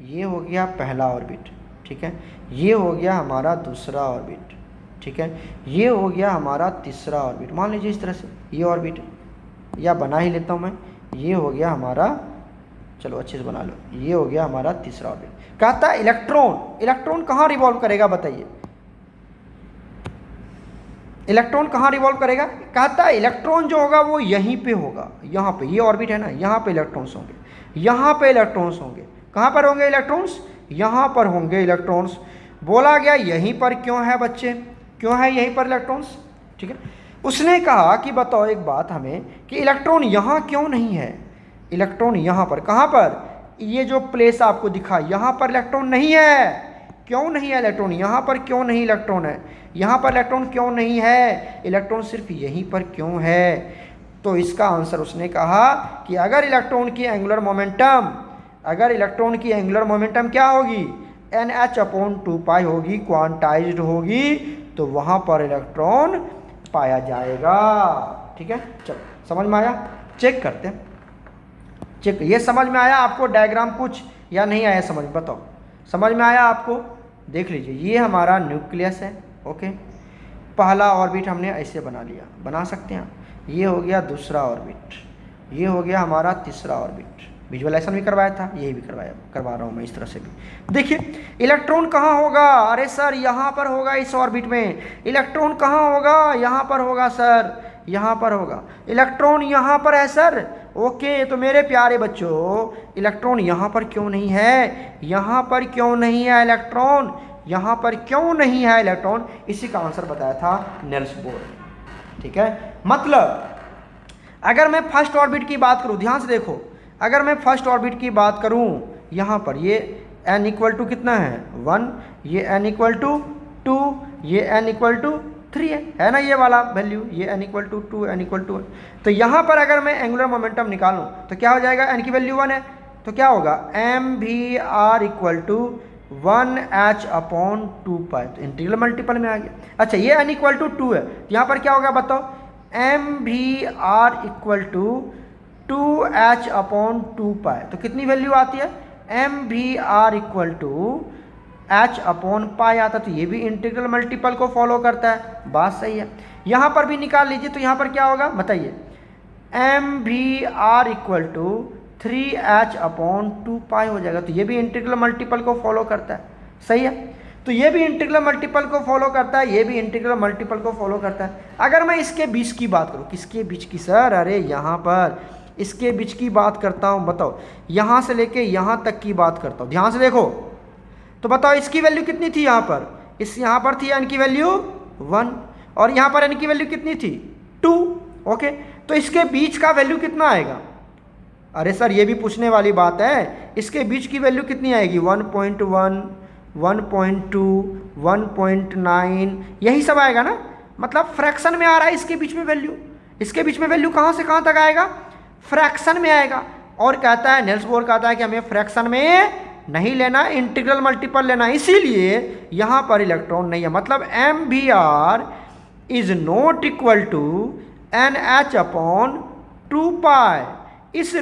ये हो गया पहला ऑर्बिट, ठीक है, ये हो गया हमारा दूसरा ऑर्बिट, ठीक है, ये हो गया हमारा तीसरा ऑर्बिट। मान लीजिए इस तरह से ये ऑर्बिट, या बना ही लेता हूँ मैं, ये हो गया हमारा, चलो अच्छे से बना लो, ये हो गया हमारा तीसरा ऑर्बिट। कहता है इलेक्ट्रॉन कहाँ रिवॉल्व करेगा? बताइए, इलेक्ट्रॉन कहाँ रिवॉल्व करेगा? कहता है इलेक्ट्रॉन जो होगा वो यहीं पे होगा, यहाँ पे, ये ऑर्बिट है ना, यहाँ पे इलेक्ट्रॉन्स होंगे, यहाँ पे इलेक्ट्रॉन्स होंगे। कहाँ पर होंगे इलेक्ट्रॉन्स? यहाँ पर होंगे इलेक्ट्रॉन्स। बोला गया यहीं पर क्यों है बच्चे, क्यों है यहीं पर इलेक्ट्रॉन्स, ठीक है। उसने कहा कि बताओ एक बात हमें कि इलेक्ट्रॉन यहाँ क्यों नहीं है, इलेक्ट्रॉन यहाँ पर, कहाँ पर, ये जो प्लेस आपको दिखा यहाँ पर इलेक्ट्रॉन नहीं है। क्यों नहीं है इलेक्ट्रॉन यहाँ पर, क्यों नहीं इलेक्ट्रॉन है यहाँ पर, इलेक्ट्रॉन क्यों नहीं है, इलेक्ट्रॉन सिर्फ यहीं पर क्यों है। तो इसका आंसर उसने कहा कि अगर इलेक्ट्रॉन की एंगुलर मोमेंटम, अगर इलेक्ट्रॉन की एंगुलर मोमेंटम क्या होगी, NH/2π होगी, क्वांटाइज्ड होगी, तो वहाँ पर इलेक्ट्रॉन पाया जाएगा, ठीक है। चलो समझ में आया, चेक करते हैं, चेक, ये समझ में आया आपको डायग्राम कुछ या नहीं आया समझ, बताओ समझ में आया आपको। देख लीजिए ये हमारा न्यूक्लियस है, ओके, पहला ऑर्बिट हमने ऐसे बना लिया, बना सकते हैं, ये हो गया दूसरा ऑर्बिट, ये हो गया हमारा तीसरा ऑर्बिट, विजुअलाइजेशन भी करवाया था, यही भी करवा रहा हूँ मैं इस तरह से भी। देखिए इलेक्ट्रॉन कहाँ होगा, अरे सर यहाँ पर होगा इस ऑर्बिट में, इलेक्ट्रॉन कहाँ होगा, यहाँ पर होगा सर, यहाँ पर होगा, इलेक्ट्रॉन यहाँ पर है सर, ओके। तो मेरे प्यारे बच्चों इलेक्ट्रॉन यहाँ पर क्यों नहीं है, यहाँ पर क्यों नहीं है इलेक्ट्रॉन, यहाँ पर क्यों नहीं है इलेक्ट्रॉन, इसी का आंसर बताया था नेल्स बोर ने, ठीक है। मतलब अगर मैं फर्स्ट ऑर्बिट की बात करूँ, ध्यान से देखो, अगर मैं फर्स्ट ऑर्बिट की बात करूँ, यहाँ पर ये n इक्वल टू कितना है 1, ये n इक्वल टू 2, ये n इक्वल टू 3 है ना, ये वाला वैल्यू, ये n equal to 2, n equal to 1। तो यहाँ पर अगर मैं एंगुलर मोमेंटम निकालूँ तो क्या हो जाएगा, n की वैल्यू 1 है, तो क्या होगा mvr इक्वल टू 1h/2π, तो इंटीग्रल मल्टीपल में आ गया। अच्छा ये n इक्वल टू 2 है, तो यहाँ पर क्या होगा बताओ, mvr इक्वल टू 2h/2π, तो कितनी वैल्यू आती है, mvr इक्वल टू h/π आता, तो ये भी इंटीग्रल मल्टीपल को फॉलो करता है, बात सही है। यहाँ पर भी निकाल लीजिए, तो यहाँ पर क्या होगा बताइए, mvr इक्वल टू 3h/2π हो जाएगा, तो ये भी इंटीग्रल मल्टीपल को फॉलो करता है, सही है। तो ये भी इंटीग्रल मल्टीपल को फॉलो करता है, ये भी इंटीग्रल मल्टीपल को फॉलो करता है। अगर मैं इसके बीच की बात करूँ, किसके बीच की सर, अरे यहाँ पर इसके बीच की बात करता हूँ, बताओ यहाँ से लेके यहाँ तक की बात करता हूँ, ध्यान से देखो, तो बताओ इसकी वैल्यू कितनी थी, यहाँ पर इस यहाँ पर थी n की वैल्यू 1, और यहाँ पर n की वैल्यू कितनी थी 2, ओके। तो इसके बीच का वैल्यू कितना आएगा, अरे सर ये भी पूछने वाली बात है, इसके बीच की वैल्यू कितनी आएगी 1.1, 1.2, 1.9, यही सब आएगा ना, मतलब फ्रैक्शन में आ रहा है इसके बीच में वैल्यू, इसके बीच में वैल्यू कहाँ से कहाँ तक आएगा, फ्रैक्शन में आएगा। और कहता है नेल्स बोर कहता है कि हमें फ्रैक्शन में नहीं लेना, इंटीग्रल मल्टीपल लेना, इसीलिए यहाँ पर इलेक्ट्रॉन नहीं है। मतलब mvr is not equal to NH/2π, इस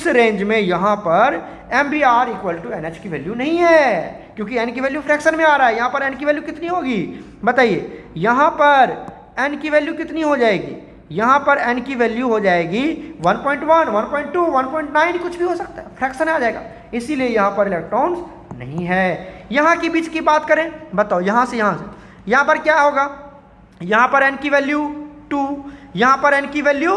रेंज में यहाँ पर mvr इक्वल टू NH की वैल्यू नहीं है, क्योंकि n की वैल्यू फ्रैक्शन में आ रहा है। यहाँ पर n की वैल्यू कितनी होगी बताइए, यहाँ पर n की वैल्यू कितनी हो जाएगी, यहाँ पर n की वैल्यू हो जाएगी 1.1, 1.2, 1.9, कुछ भी हो सकता है, फ्रैक्शन आ जाएगा, इसीलिए यहाँ पर इलेक्ट्रॉन्स नहीं है। यहाँ के बीच की बात करें, बताओ यहाँ से यहाँ पर क्या होगा, यहाँ पर n की वैल्यू 2, यहाँ पर n की वैल्यू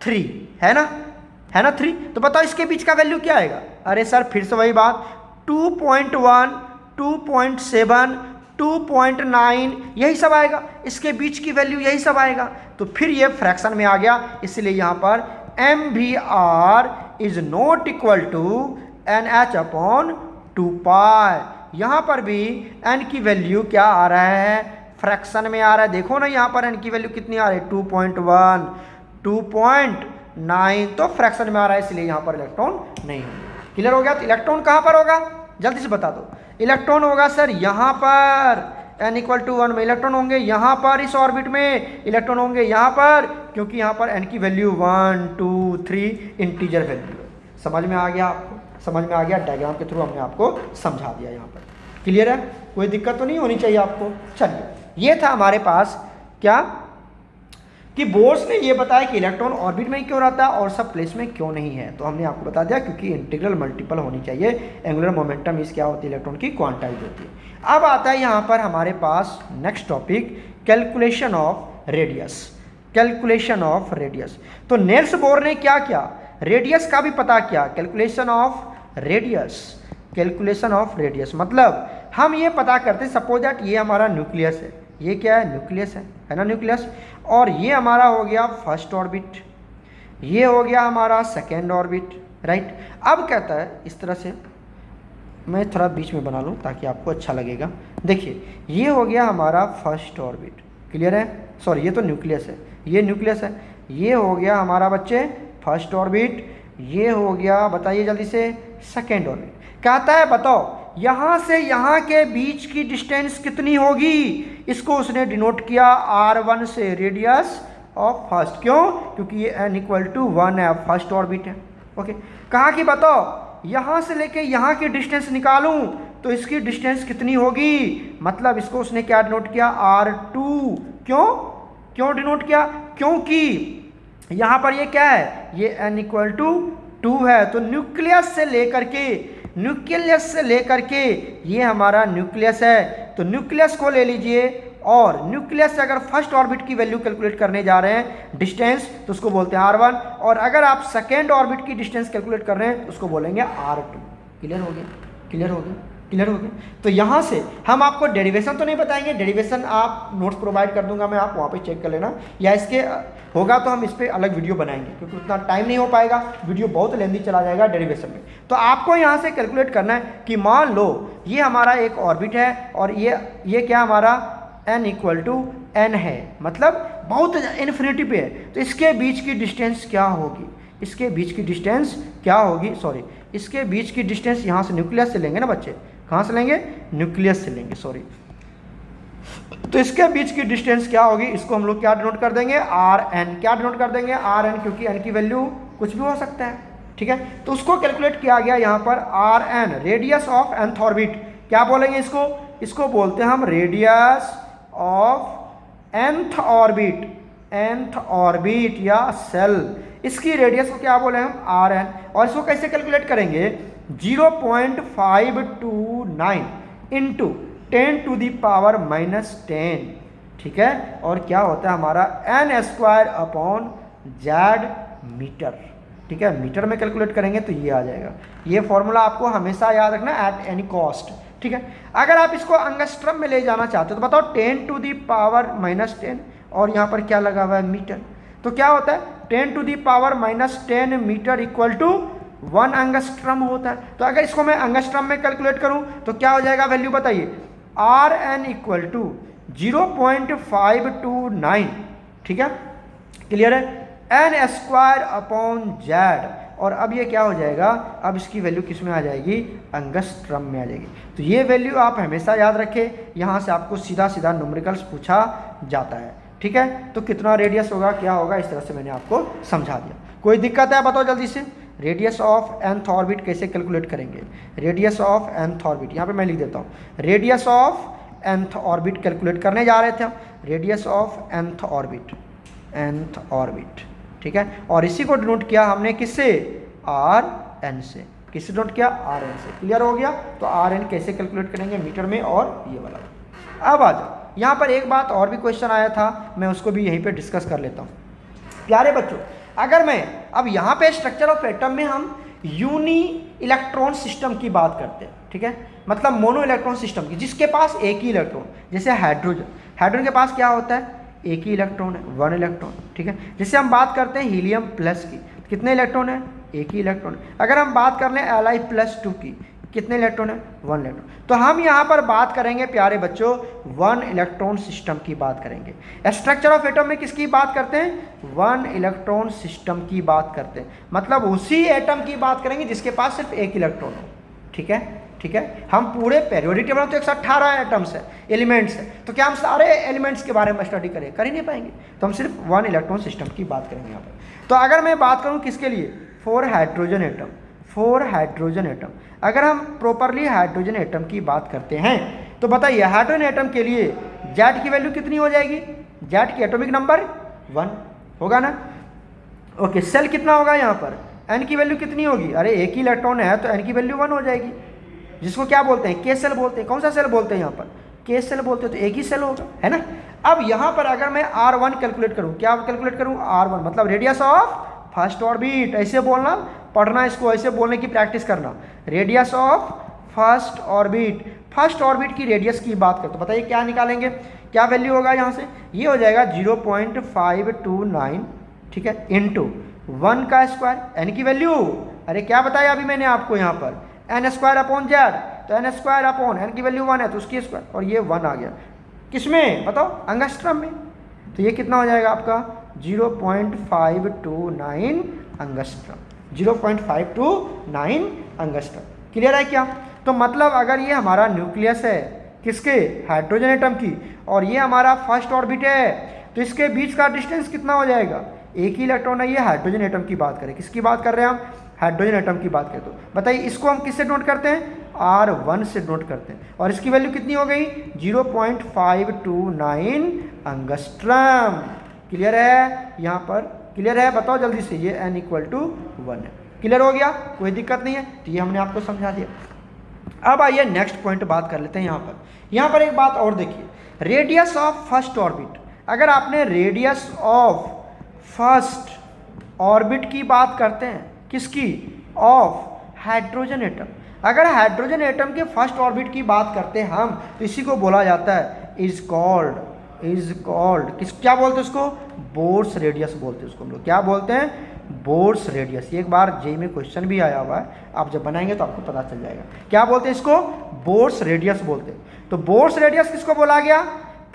3 है ना, 3। तो बताओ इसके बीच का वैल्यू क्या आएगा, अरे सर फिर से वही बात, 2.1, 2.7, 2.9, यही सब आएगा, इसके बीच की वैल्यू यही सब आएगा, तो फिर ये फ्रैक्शन में आ गया, इसलिए यहाँ पर mvr is not equal to NH/2π। यहाँ पर भी n की वैल्यू क्या आ रहा है, फ्रैक्शन में आ रहा है, देखो ना यहाँ पर n की वैल्यू कितनी आ रही है 2.1, 2.9, तो फ्रैक्शन में आ रहा है, इसलिए यहाँ पर इलेक्ट्रॉन नहीं होंगे। क्लियर हो गया। तो इलेक्ट्रॉन कहाँ पर होगा, जल्दी से बता दो, इलेक्ट्रॉन होगा सर यहाँ पर, n इक्वल टू 1 में इलेक्ट्रॉन होंगे, यहाँ पर इस ऑर्बिट में इलेक्ट्रॉन होंगे यहाँ पर, क्योंकि यहाँ पर n की वैल्यू 1, 2, 3 इंटीजर वैल्यू है। समझ में आ गया आपको, समझ में आ गया, डायग्राम के थ्रू हमने आपको समझा दिया यहाँ पर। क्लियर है, कोई दिक्कत तो नहीं होनी चाहिए आपको। चलिए ये था हमारे पास क्या कि बोर्स ने ये बताया कि इलेक्ट्रॉन ऑर्बिट में ही क्यों रहता है और सब प्लेस में क्यों नहीं है, तो हमने आपको बता दिया क्योंकि इंटीग्रल मल्टीपल होनी चाहिए, एंगुलर मोमेंटम इस क्या होती है, इलेक्ट्रॉन की क्वांटाइज होती है। अब आता है यहाँ पर हमारे पास next topic, calculation of radius. Calculation of radius, तो नेल्स बोर ने क्या किया, रेडियस का भी पता किया, calculation of radius. Calculation of radius मतलब हम ये पता करते हैं, सपोज दैट ये हमारा न्यूक्लियस है, ये क्या है, न्यूक्लियस है ना, न्यूक्लियस, और ये हमारा हो गया फर्स्ट ऑर्बिट, ये हो गया हमारा सेकेंड ऑर्बिट, राइट। अब कहता है इस तरह से, मैं थोड़ा बीच में बना लूँ ताकि आपको अच्छा लगेगा। देखिए ये हो गया हमारा फर्स्ट ऑर्बिट, क्लियर है, सॉरी ये तो न्यूक्लियस है, ये न्यूक्लियस है, ये हो गया हमारा बच्चे फर्स्ट ऑर्बिट, ये हो गया बताइए जल्दी से सेकेंड ऑर्बिट। कहता है बताओ यहाँ से यहाँ के बीच की डिस्टेंस कितनी होगी, इसको उसने डिनोट किया r1 से, रेडियस ऑफ फर्स्ट, क्यों, क्योंकि ये n=1 है, फर्स्ट ऑर्बिट है, ओके। कहा कि बताओ यहाँ से लेके यहाँ की डिस्टेंस निकालूं तो इसकी डिस्टेंस कितनी होगी, मतलब इसको उसने क्या डिनोट किया, r2, क्यों डिनोट किया, क्योंकि यहाँ पर ये क्या है, ये n=2 है, तो न्यूक्लियस से लेकर के ये हमारा न्यूक्लियस है, तो न्यूक्लियस को ले लीजिए, और न्यूक्लियस से अगर फर्स्ट ऑर्बिट की वैल्यू कैलकुलेट करने जा रहे हैं डिस्टेंस, तो उसको बोलते हैं r1, और अगर आप सेकेंड ऑर्बिट की डिस्टेंस कैलकुलेट कर रहे हैं तो उसको बोलेंगे r2। क्लियर हो गया। तो यहाँ से हम आपको डेरिवेशन तो नहीं बताएंगे, डेरिवेशन आप नोट्स प्रोवाइड कर दूंगा मैं, आप वहाँ पे चेक कर लेना, या इसके होगा तो हम इस पर अलग वीडियो बनाएंगे, क्योंकि उतना टाइम नहीं हो पाएगा, वीडियो बहुत लेंदी चला जाएगा डेरिवेशन में। तो आपको यहाँ से कैलकुलेट करना है कि मान लो ये हमारा एक ऑर्बिट है, और ये क्या हमारा n=n है, मतलब बहुत इन्फिनिटी पे है, तो इसके बीच की डिस्टेंस क्या होगी, इसके बीच की डिस्टेंस यहाँ से न्यूक्लियस से लेंगे ना बच्चे, कहाँ से लेंगे, न्यूक्लियस से लेंगे, सॉरी, तो इसके बीच की डिस्टेंस क्या होगी, इसको हम लोग क्या डिनोट कर देंगे, rn, क्या डिनोट कर देंगे, rn, क्योंकि n की वैल्यू कुछ भी हो सकता है, ठीक है। तो उसको कैलकुलेट किया गया यहाँ पर rn, radius of nth orbit, क्या बोलेंगे इसको बोलते हैं हम रेडियस ऑफ nth ऑर्बिट या सेल, इसकी रेडियस को क्या बोले हम, rn, और इसको कैसे कैलकुलेट करेंगे, 0.529 इंटू 10⁻⁻10, ठीक है, और क्या होता है हमारा n² मीटर, ठीक है, मीटर में कैलकुलेट करेंगे तो ये आ जाएगा। ये फॉर्मूला आपको हमेशा याद रखना एट एनी कॉस्ट, ठीक है। अगर आप इसको एंगस्ट्रम में ले जाना चाहते हो तो बताओ 10⁻⁻10, और यहाँ पर क्या लगा हुआ है, मीटर, तो क्या होता है 10⁻⁻10 मीटर इक्वल टू 1 एंगस्ट्रम होता है। तो अगर इसको मैं एंगस्ट्रम में कैलकुलेट करूं तो क्या हो जाएगा, वैल्यू बताइए, rn = 0.529, ठीक है, क्लियर है, n²/z, और अब ये क्या हो जाएगा, अब इसकी वैल्यू किस में आ जाएगी, एंगस्ट्रम में आ जाएगी। तो ये वैल्यू आप हमेशा याद रखें, यहाँ से आपको सीधा न्यूमेरिकल्स पूछा जाता है, ठीक है। तो कितना रेडियस होगा, क्या होगा, इस तरह से मैंने आपको समझा दिया। कोई दिक्कत है बताओ जल्दी से, रेडियस ऑफ nth ऑर्बिट कैसे कैलकुलेट करेंगे, रेडियस ऑफ nth ऑर्बिट, यहाँ पे मैं लिख देता हूँ, radius of nth orbit calculate करने जा रहे थे हम, रेडियस ऑफ nth ऑर्बिट, ठीक है, और इसी को डिनोट किया हमने किससे, rn से, किससे डिनोट किया, rn से, क्लियर हो गया। तो rn कैसे कैलकुलेट करेंगे मीटर में, और ये वाला। अब आ जाओ, यहाँ पर एक बात और भी क्वेश्चन आया था, मैं उसको भी यहीं पे डिस्कस कर लेता हूँ। प्यारे बच्चों, अगर मैं अब यहाँ पे स्ट्रक्चर ऑफ एटम में हम यूनी इलेक्ट्रॉन सिस्टम की बात करते हैं, ठीक है, मतलब मोनो इलेक्ट्रॉन सिस्टम की, जिसके पास एक ही इलेक्ट्रॉन, जैसे हाइड्रोजन के पास क्या होता है, एक ही इलेक्ट्रॉन है, 1 इलेक्ट्रॉन, ठीक है। जैसे हम बात करते हैं हीलियम प्लस की, कितने इलेक्ट्रॉन है, एक ही इलेक्ट्रॉन। अगर हम बात कर लें Li+2 की, कितने इलेक्ट्रॉन है, 1 इलेक्ट्रॉन। तो हम यहाँ पर बात करेंगे प्यारे बच्चों 1 इलेक्ट्रॉन सिस्टम की बात करेंगे। स्ट्रक्चर ऑफ एटम में किसकी बात करते हैं, 1 इलेक्ट्रॉन सिस्टम की बात करते हैं, मतलब उसी एटम की बात करेंगे जिसके पास सिर्फ एक इलेक्ट्रॉन हो, ठीक है, ठीक है। हम पूरे पेरियोडिक टेबल में तो 118 एटम्स है, एलिमेंट्स है, तो क्या हम सारे एलिमेंट्स के बारे में स्टडी कर ही नहीं पाएंगे, तो हम सिर्फ 1 इलेक्ट्रॉन सिस्टम की बात करेंगे यहाँ पर। तो अगर मैं बात करूँ किसके लिए, 4 हाइड्रोजन एटम, अगर हम प्रॉपरली हाइड्रोजन एटम की बात करते हैं तो बताइए हाइड्रोजन एटम के लिए Z की वैल्यू कितनी हो जाएगी, Z की एटॉमिक नंबर 1 होगा ना, ओके। सेल कितना होगा यहाँ पर, N की वैल्यू कितनी होगी, अरे एक ही इलेक्ट्रॉन है तो N की वैल्यू 1 हो जाएगी, जिसको क्या बोलते हैं, K सेल बोलते हैं। कौन सा सेल बोलते हैं यहाँ पर, K सेल बोलते हैं, तो एक ही सेल होगा, है ना। अब यहाँ पर अगर मैं R1 कैलकुलेट करूँ, क्या कैलकुलेट करूँ, R1 मतलब रेडियस ऑफ फर्स्ट ऑर्बिट, ऐसे बोलना, पढ़ना, इसको ऐसे बोलने की प्रैक्टिस करना, रेडियस ऑफ फर्स्ट ऑर्बिट की रेडियस की बात करते, तो बताइए क्या निकालेंगे, क्या वैल्यू होगा यहाँ से, ये हो जाएगा 0.529, ठीक है, इंटू 1 का स्क्वायर, एन की वैल्यू, अरे क्या बताया अभी मैंने आपको यहाँ पर, एन स्क्वायर अपॉन जेड, तो एन स्क्वायर अपॉन एन की वैल्यू 1 है तो उसकी स्क्वायर, और ये 1 आ गया, किसमें बताओ, एंगस्ट्रम में, तो ये कितना हो जाएगा आपका 0.529 एंगस्ट्रम, 0.529 एंगस्ट्रम। क्लियर है क्या? तो मतलब अगर ये हमारा न्यूक्लियस है किसके, हाइड्रोजन एटम की, और ये हमारा फर्स्ट ऑर्बिट है, तो इसके बीच का डिस्टेंस कितना हो जाएगा, एक ही इलेक्ट्रॉन है, ये हाइड्रोजन एटम की बात करें, किसकी बात कर रहे हैं हम, हाइड्रोजन एटम की बात करें, तो बताइए इसको हम किससे नोट करते हैं, R1 से नोट करते हैं, और इसकी वैल्यू कितनी हो गई 0.529 एंगस्ट्रम। क्लियर है यहाँ पर, क्लियर है, बताओ जल्दी से, ये n = 1 है। क्लियर हो गया, कोई दिक्कत नहीं है, तो ये हमने आपको समझा दिया। अब आइए नेक्स्ट पॉइंट बात कर लेते हैं। यहाँ पर एक बात और देखिए, रेडियस ऑफ फर्स्ट ऑर्बिट, अगर आपने रेडियस ऑफ फर्स्ट ऑर्बिट की बात करते हैं, किसकी, ऑफ हाइड्रोजन एटम, अगर हाइड्रोजन एटम के फर्स्ट ऑर्बिट की बात करते हैं हम, तो इसी को बोला जाता है इज कॉल्ड किस, क्या बोलते हैं उसको, बोर्स रेडियस बोलते हैं उसको हम लोग, क्या बोलते हैं, बोर्स रेडियस। एक बार जेईई में क्वेश्चन भी आया हुआ है, आप जब बनाएंगे तो आपको पता चल जाएगा, क्या बोलते हैं इसको, बोर्स रेडियस बोलते हैं। तो बोर्स रेडियस किसको बोला गया,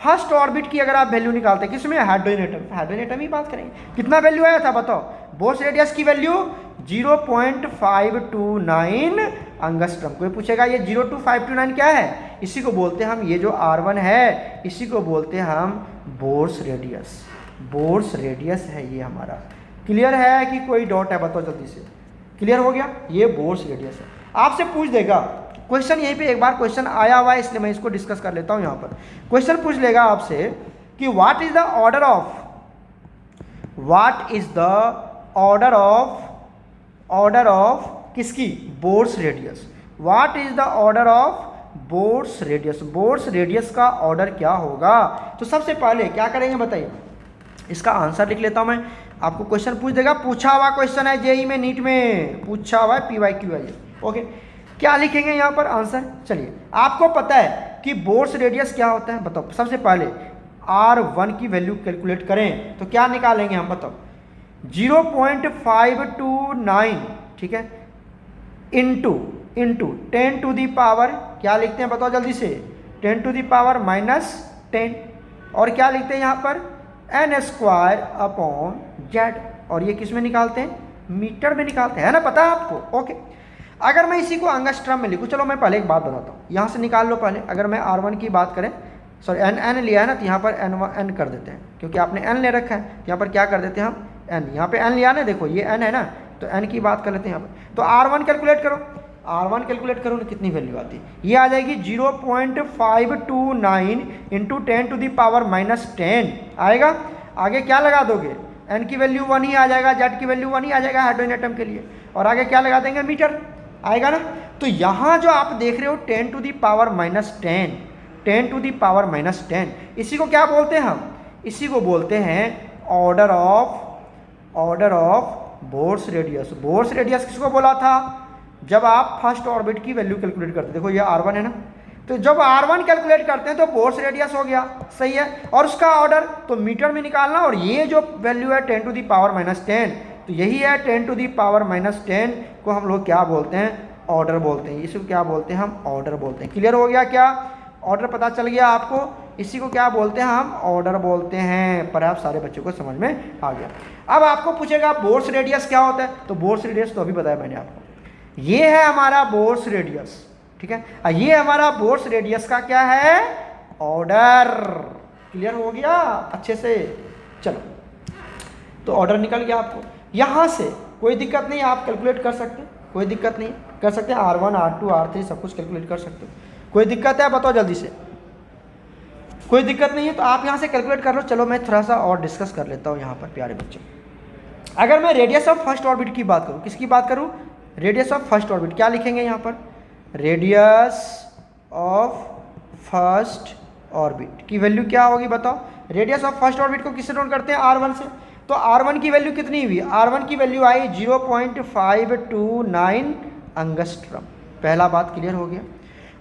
फर्स्ट ऑर्बिट की अगर आप वैल्यू निकालते हैं, किसमें, हाइड्रोजन एटम ही बात करेंगे, कितना वैल्यू आया था बताओ, बोर्स रेडियस की वैल्यू 0.529 एंगस्ट्रम। कोई पूछेगा ये 0.529 क्या है, इसी को बोलते हैं हम, ये जो R1 है इसी को बोलते हैं हम बोर्स रेडियस है ये हमारा। क्लियर है कि कोई डाउट है, बताओ जल्दी से, क्लियर हो गया, ये बोर्स रेडियस है। आपसे पूछ देगा क्वेश्चन, यहीं पे एक बार क्वेश्चन आया हुआ है इसलिए मैं इसको डिस्कस कर लेता हूं। यहाँ पर क्वेश्चन पूछ लेगा आपसे कि what is the order of किसकी, Bohr's radius, what is the order of Bohr's radius का ऑर्डर क्या होगा। तो सबसे पहले क्या करेंगे बताइए, इसका आंसर लिख लेता हूं मैं, आपको क्वेश्चन पूछ देगा, पूछा हुआ क्वेश्चन है जेईई में, नीट में पूछा हुआ है, PYQ है ये, ओके। क्या लिखेंगे यहाँ पर आंसर, चलिए आपको पता है कि बोर्स रेडियस क्या होता है, बताओ। सबसे पहले R1 की वैल्यू कैलकुलेट करें तो क्या निकालेंगे हम, बताओ, 0.529, ठीक है, इंटू 10 टू दी पावर, क्या लिखते हैं बताओ जल्दी से, 10 टू दी पावर -10, और क्या लिखते हैं यहाँ पर, n² / z, और ये किस में निकालते हैं, मीटर में निकालते हैं ना, पता है आपको, ओके। अगर मैं इसी को एंगस्ट्रम में लिखूँ, चलो मैं पहले एक बात बताता हूँ, यहाँ से निकाल लो पहले। अगर मैं R1 की बात करें, सॉरी n लिया है ना, तो यहाँ पर n कर देते हैं, क्योंकि आपने n ले रखा है, तो यहाँ पर क्या कर देते हैं हम, n, यहाँ पे n लिया ना, देखो ये n है ना, तो n की बात कर लेते हैं यहाँ पर। तो R1 कैलकुलेट करो, ना कितनी वैल्यू आती है, ये आ जाएगी 0.529 इंटू 10 टू दी पावर -10 आएगा। आगे क्या लगा दोगे, n की वैल्यू 1 ही आ जाएगा, z की वैल्यू 1 ही आ जाएगा हाइड्रोजन एटम के लिए, और आगे क्या लगा देंगे, मीटर आएगा ना। तो यहाँ जो आप देख रहे हो 10 टू दी पावर -10, इसी को क्या बोलते हैं हम, इसी को बोलते हैं ऑर्डर ऑफ बोर्स रेडियस किसको बोला था, जब आप फर्स्ट ऑर्बिट की वैल्यू कैलकुलेट करते, देखो ये R1 है ना, तो जब R1 कैलकुलेट करते हैं तो बोर्स रेडियस हो गया, सही है, और उसका ऑर्डर तो मीटर में निकालना, और ये जो वैल्यू है 10 टू दी पावर -10, तो यही है 10 टू दी पावर -10 को हम लोग क्या बोलते हैं, ऑर्डर बोलते हैं, इसको क्या बोलते हैं हम, ऑर्डर बोलते हैं। क्लियर हो गया क्या, ऑर्डर पता चल गया आपको, इसी को क्या बोलते हैं हम, ऑर्डर बोलते हैं, पर आप सारे बच्चों को समझ में आ गया। अब आपको पूछेगा बोर्स रेडियस क्या होता है, तो बोर्स रेडियस तो अभी बताया मैंने आपको, ये है हमारा बोर्स रेडियस, ठीक है, ये हमारा बोर्स रेडियस का क्या है, ऑर्डर। क्लियर हो गया अच्छे से, चलो तो ऑर्डर निकल गया आपको, यहाँ से कोई दिक्कत नहीं, आप कैलकुलेट कर सकते हैं, कोई दिक्कत नहीं, कर सकते हैं, R1 R2 R3 सब कुछ कैलकुलेट कर सकते हो, कोई दिक्कत है बताओ जल्दी से, कोई दिक्कत नहीं है तो आप यहाँ से कैलकुलेट कर लो। चलो मैं थोड़ा सा और डिस्कस कर लेता हूँ यहाँ पर प्यारे बच्चों। अगर मैं रेडियस ऑफ फर्स्ट ऑर्बिट की बात करूँ, किसकी बात करूँ, रेडियस ऑफ फर्स्ट ऑर्बिट, क्या लिखेंगे यहाँ पर, रेडियस ऑफ फर्स्ट ऑर्बिट की वैल्यू क्या होगी बताओ। रेडियस ऑफ फर्स्ट ऑर्बिट को किससे नोट करते हैं, R1 से, तो R1 की वैल्यू कितनी हुई, R1 की वैल्यू आई 0.529 एंगस्ट्रम। पहला बात क्लियर हो गया।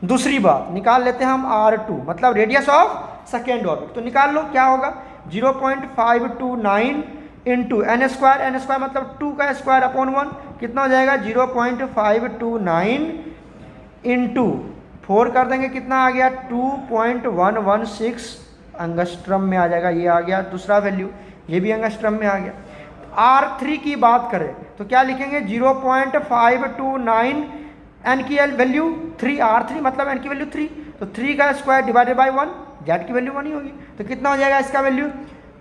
दूसरी बात निकाल लेते हैं हम R2 मतलब रेडियस ऑफ सेकेंड ऑर्बिट। तो निकाल लो क्या होगा 0.529 इंटू एन स्क्वायर मतलब 2 का स्क्वायर अपॉन 1 कितना हो जाएगा 0.529 इंटू 4 कर देंगे कितना आ गया 2.116 एंगस्ट्रम में आ जाएगा। ये आ गया दूसरा वैल्यू, ये भी एंगस्ट्रम में आ गया। R3 की बात करें तो क्या लिखेंगे 0.529 एन की वैल्यू 3 R3 मतलब एन की वैल्यू 3 तो 3 का स्क्वायर डिवाइडेड बाई 1 जेड की वैल्यू 1 ही होगी। तो कितना हो जाएगा इसका वैल्यू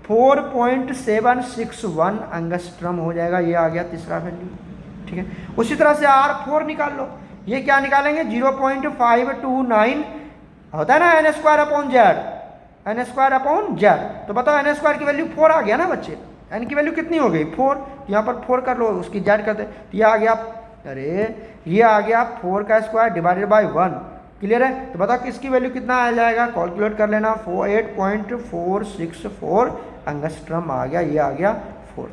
4.761 एंगस्ट्रम हो जाएगा। ये आ गया तीसरा वैल्यू। ठीक है, उसी तरह से R4 निकाल लो। ये क्या निकालेंगे 0.529 होता है ना N square upon Z, N square upon Z. तो बताओ एन स्क्वायर की वैल्यू 4 आ गया ना बच्चे, एन की वैल्यू कितनी हो गई 4, यहाँ पर 4 कर लो उसकी जेड करते तो ये आ गया, अरे ये आ गया 4 का स्क्वायर डिवाइडेड बाई 1। क्लियर है, तो बताओ किसकी वैल्यू कितना आ जाएगा, कैलकुलेट कर लेना 8.464 एंगस्ट्रम आ गया। ये आ गया फोर्थ।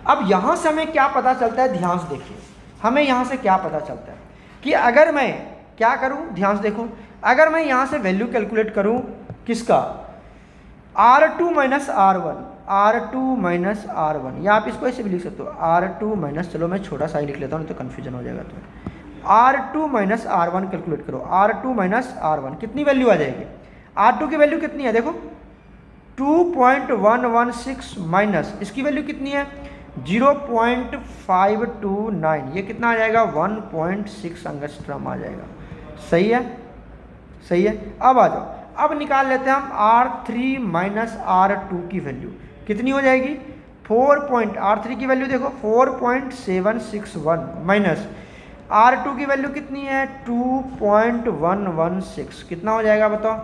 अब यहाँ से हमें क्या पता चलता है, ध्यान से देखिए, हमें यहाँ से क्या पता चलता है कि अगर मैं क्या करूँ, ध्यान से देखो, अगर मैं यहाँ से वैल्यू कैलकुलेट करूँ किसका R2 minus R1, R2 minus R1 या आप इसको ऐसे भी लिख सकते हो R2 माइनस, चलो मैं छोटा सा ही लिख लेता हूँ नहीं तो कन्फ्यूजन हो जाएगा। तो R2 माइनस R1 कैलकुलेट करो, R2 माइनस R1 कितनी वैल्यू आ जाएगी, R2 की वैल्यू कितनी है देखो 2.116 माइनस इसकी वैल्यू कितनी है 0.529, ये कितना आ जाएगा 1.6 एंगस्ट्रम आ जाएगा। सही है, सही है। अब आ जाओ, अब निकाल लेते हैं हम R3 माइनस R2 की वैल्यू कितनी हो जाएगी R3 की वैल्यू देखो 4.761 माइनस R2 की वैल्यू कितनी है 2.116 कितना हो जाएगा बताओ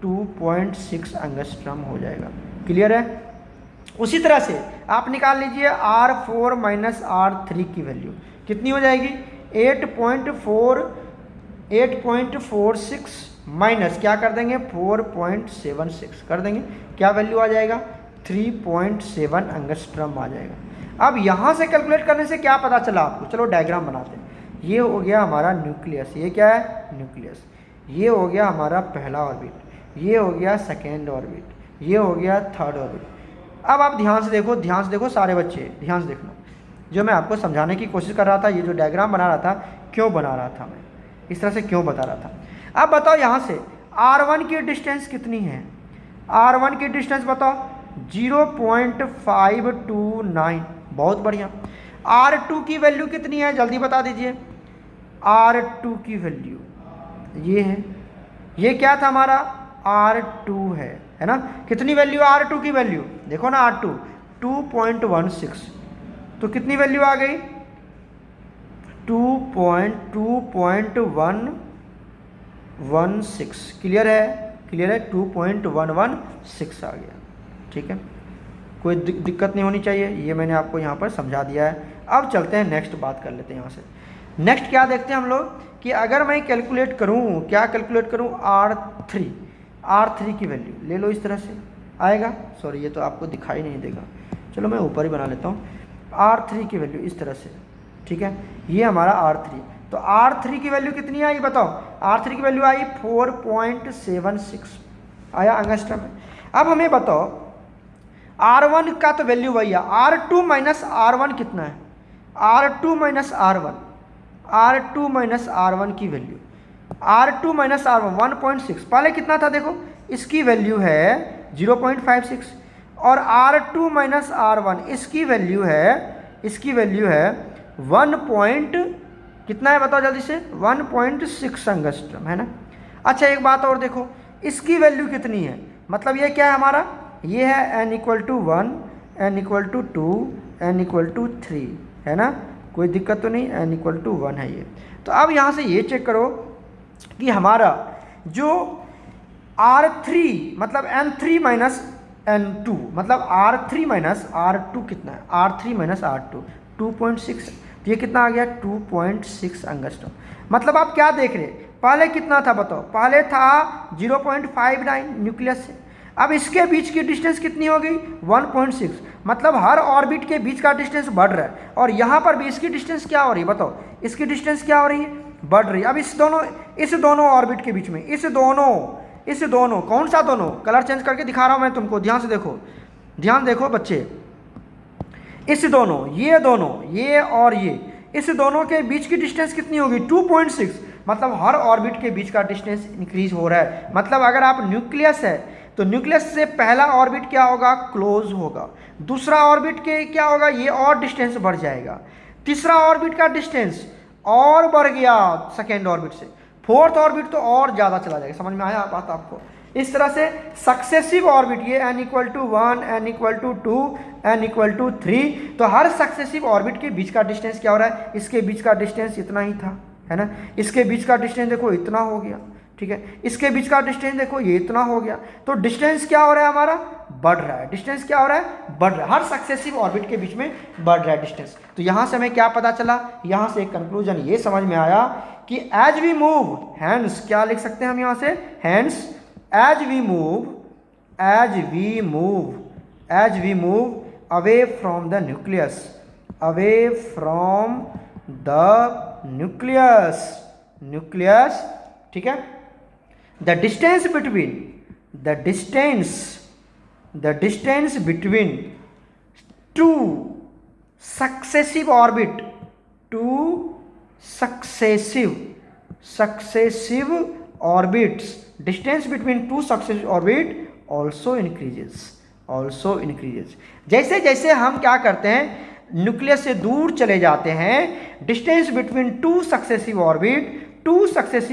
2.6 एंगस्ट्रम हो जाएगा। क्लियर है। उसी तरह से आप निकाल लीजिए R4 माइनस R3 की वैल्यू कितनी हो जाएगी 8.46 माइनस क्या कर देंगे 4.76 कर देंगे, क्या वैल्यू आ जाएगा 3.7 एंगस्ट्रम आ जाएगा। अब यहाँ से कैलकुलेट करने से क्या पता चला आपको, चलो डायग्राम बनाते हैं। ये हो गया हमारा न्यूक्लियस, ये क्या है न्यूक्लियस, ये हो गया हमारा पहला ऑर्बिट, ये हो गया सेकेंड ऑर्बिट, ये हो गया थर्ड ऑर्बिट। अब आप ध्यान से देखो सारे बच्चे ध्यान से देखना, जो मैं आपको समझाने की कोशिश कर रहा था, ये जो डायग्राम बना रहा था क्यों बना रहा था, मैं इस तरह से क्यों बता रहा था। अब बताओ यहाँ से R1 की डिस्टेंस कितनी है, R1 की डिस्टेंस बताओ 0.529, बहुत बढ़िया। R2 की वैल्यू कितनी है जल्दी बता दीजिए, R2 की वैल्यू ये है, ये क्या था हमारा R2 है ना, कितनी वैल्यू R2 की वैल्यू देखो ना R2 2.16, तो कितनी वैल्यू आ गई 2.116। क्लियर है, क्लियर है 2.116 आ गया। ठीक है, कोई दिक्कत नहीं होनी चाहिए, ये मैंने आपको यहाँ पर समझा दिया है। अब चलते हैं नेक्स्ट बात कर लेते हैं यहाँ से। नेक्स्ट क्या देखते हैं हम लोग कि अगर मैं कैलकुलेट करूँ, क्या कैलकुलेट करूँ R3 की वैल्यू ले लो, इस तरह से आएगा, सॉरी ये तो आपको दिखाई नहीं देगा, चलो मैं ऊपर ही बना लेता हूँ। R3 की वैल्यू इस तरह से, ठीक है, ये हमारा R3, तो R3 की वैल्यू कितनी आई बताओ, R3 की वैल्यू आई 4.76 आया एंगस्ट्रम में। अब हमें बताओ R1 का तो वैल्यू वही है, R2 माइनस R1 कितना है, R2 माइनस R1 की वैल्यू R2 माइनस R1 1.6, पहले कितना था देखो, इसकी वैल्यू है 0.56 और R2 माइनस R1 इसकी वैल्यू है 1 कितना है बताओ जल्दी से 1.6 एंगस्ट्रम है ना। अच्छा एक बात और देखो, इसकी वैल्यू कितनी है, मतलब ये क्या है हमारा, ये है n = 1, n = 2, n = 3 है ना, कोई दिक्कत तो नहीं, n = 1 है ये। तो अब यहाँ से ये चेक करो कि हमारा जो R3 मतलब N3 माइनस N2 मतलब R3 माइनस R2 कितना है, R3 माइनस R2 2.6, ये कितना आ गया 2.6 एंगस्ट्रम। मतलब आप क्या देख रहे, पहले कितना था बताओ, पहले था 0.59 न्यूक्लियस से, अब इसके बीच की डिस्टेंस कितनी होगी 1.6, मतलब हर ऑर्बिट के बीच का डिस्टेंस बढ़ रहा है। और यहाँ पर भी इसकी डिस्टेंस क्या हो रही है बताओ, इसकी डिस्टेंस क्या हो रही है, बढ़ रही है। अब इस दोनों ऑर्बिट के बीच में इस दोनों कौन सा दोनों, कलर चेंज करके दिखा रहा हूँ मैं तुमको, ध्यान से देखो, ध्यान देखो बच्चे, इस दोनों ये और ये, इस दोनों के बीच की डिस्टेंस कितनी होगी 2.6, मतलब हर ऑर्बिट के बीच का डिस्टेंस इंक्रीज हो रहा है। मतलब अगर आप न्यूक्लियस है तो न्यूक्लियस से पहला ऑर्बिट क्या होगा, क्लोज होगा, दूसरा ऑर्बिट के क्या होगा, ये और डिस्टेंस बढ़ जाएगा, तीसरा ऑर्बिट का डिस्टेंस और बढ़ गया सेकेंड ऑर्बिट से, फोर्थ ऑर्बिट तो और ज़्यादा चला जाएगा। समझ में आया बात आपको? इस तरह से सक्सेसिव ऑर्बिट, ये n = 1, n = 2, n = 3, तो हर सक्सेसिव ऑर्बिट के बीच का डिस्टेंस क्या हो रहा है, इसके बीच का डिस्टेंस इतना ही था, है ना, इसके बीच का डिस्टेंस देखो इतना हो गया, ठीक है, इसके बीच का डिस्टेंस देखो ये इतना हो गया, तो डिस्टेंस क्या हो रहा है हमारा, बढ़ रहा है, डिस्टेंस क्या हो रहा है, बढ़ रहा है, हर सक्सेसिव ऑर्बिट के बीच में बढ़ रहा है डिस्टेंस। तो यहाँ से हमें क्या पता चला, यहाँ से एक कंक्लूजन ये समझ में आया कि एज वी मूव, हैंस क्या लिख सकते हैं हम यहाँ से, hence as we move away from the nucleus, ठीक है, the distance between two successive orbits, distance between two successive orbit also increases। जैसे जैसे हम क्या करते हैं, न्यूक्लियस से दूर चले जाते हैं, distance between two successive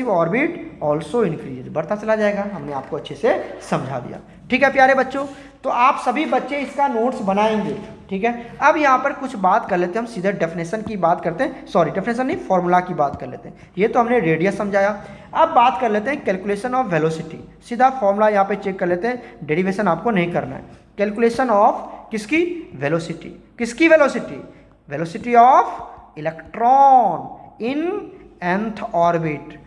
orbit also increases, बढ़ता चला जाएगा। हमने आपको अच्छे से समझा दिया, ठीक है प्यारे बच्चों। तो आप सभी बच्चे इसका नोट्स बनाएंगे, ठीक है। अब यहाँ पर कुछ बात कर लेते हैं, हम सीधे डेफिनेशन की बात करते हैं, सॉरी डेफिनेशन नहीं, फॉर्मूला की बात कर लेते हैं। ये तो हमने रेडियस समझाया, अब बात कर लेते हैं कैलकुलेशन ऑफ वेलोसिटी। सीधा फॉर्मूला यहाँ पे चेक कर लेते हैं, डेरिवेशन आपको नहीं करना है। कैलकुलेशन ऑफ किसकी, वेलोसिटी, किसकी velocity, velocity of electron in nth orbit.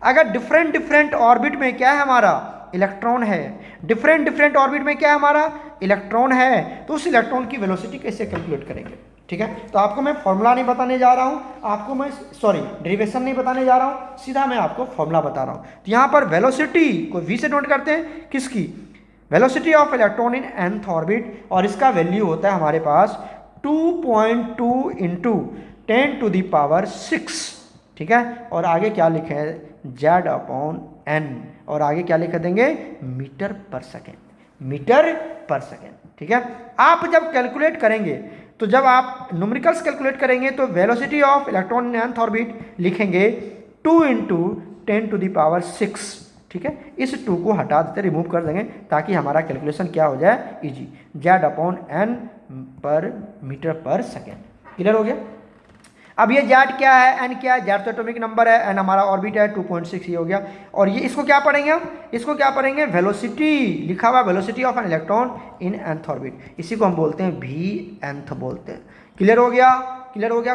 अगर डिफरेंट ऑर्बिट में क्या है हमारा, इलेक्ट्रॉन है, डिफरेंट ऑर्बिट में क्या है हमारा, इलेक्ट्रॉन है, तो उस इलेक्ट्रॉन की वेलोसिटी कैसे कैलकुलेट करेंगे, ठीक है। तो आपको मैं फॉर्मूला नहीं बताने जा रहा हूं, आपको मैं डेरिवेशन नहीं बताने जा रहा हूं, सीधा मैं आपको फॉर्मूला बता रहा हूं। तो यहां पर वेलोसिटी को v से नोट करते हैं, किसकी, velocity of electron in nth orbit, और इसका वैल्यू होता है हमारे पास 2.2 × 10⁶, ठीक है। और आगे क्या लिखे हैं, Z/n, और आगे क्या लिख देंगे, मीटर पर सेकेंड, ठीक है। आप जब कैलकुलेट करेंगे, तो जब आप न्यूमेरिकल्स कैलकुलेट करेंगे तो velocity of electron in nth orbit लिखेंगे 2 × 10⁶, ठीक है। इस 2 को हटा देते, रिमूव कर देंगे, ताकि हमारा कैलकुलेशन क्या हो जाए, इजी, Z/n पर मीटर पर सेकेंड। क्लियर हो गया। अब ये Z क्या है, n क्या है, Z तो एटॉमिक नंबर है, n हमारा ऑर्बिट है, 2.6 ये हो गया। और ये इसको क्या पढ़ेंगे हम, इसको क्या पढ़ेंगे, वेलोसिटी, लिखा हुआ velocity of an electron in nth orbit, इसी को हम बोलते हैं Vnth बोलते हैं। क्लियर हो गया,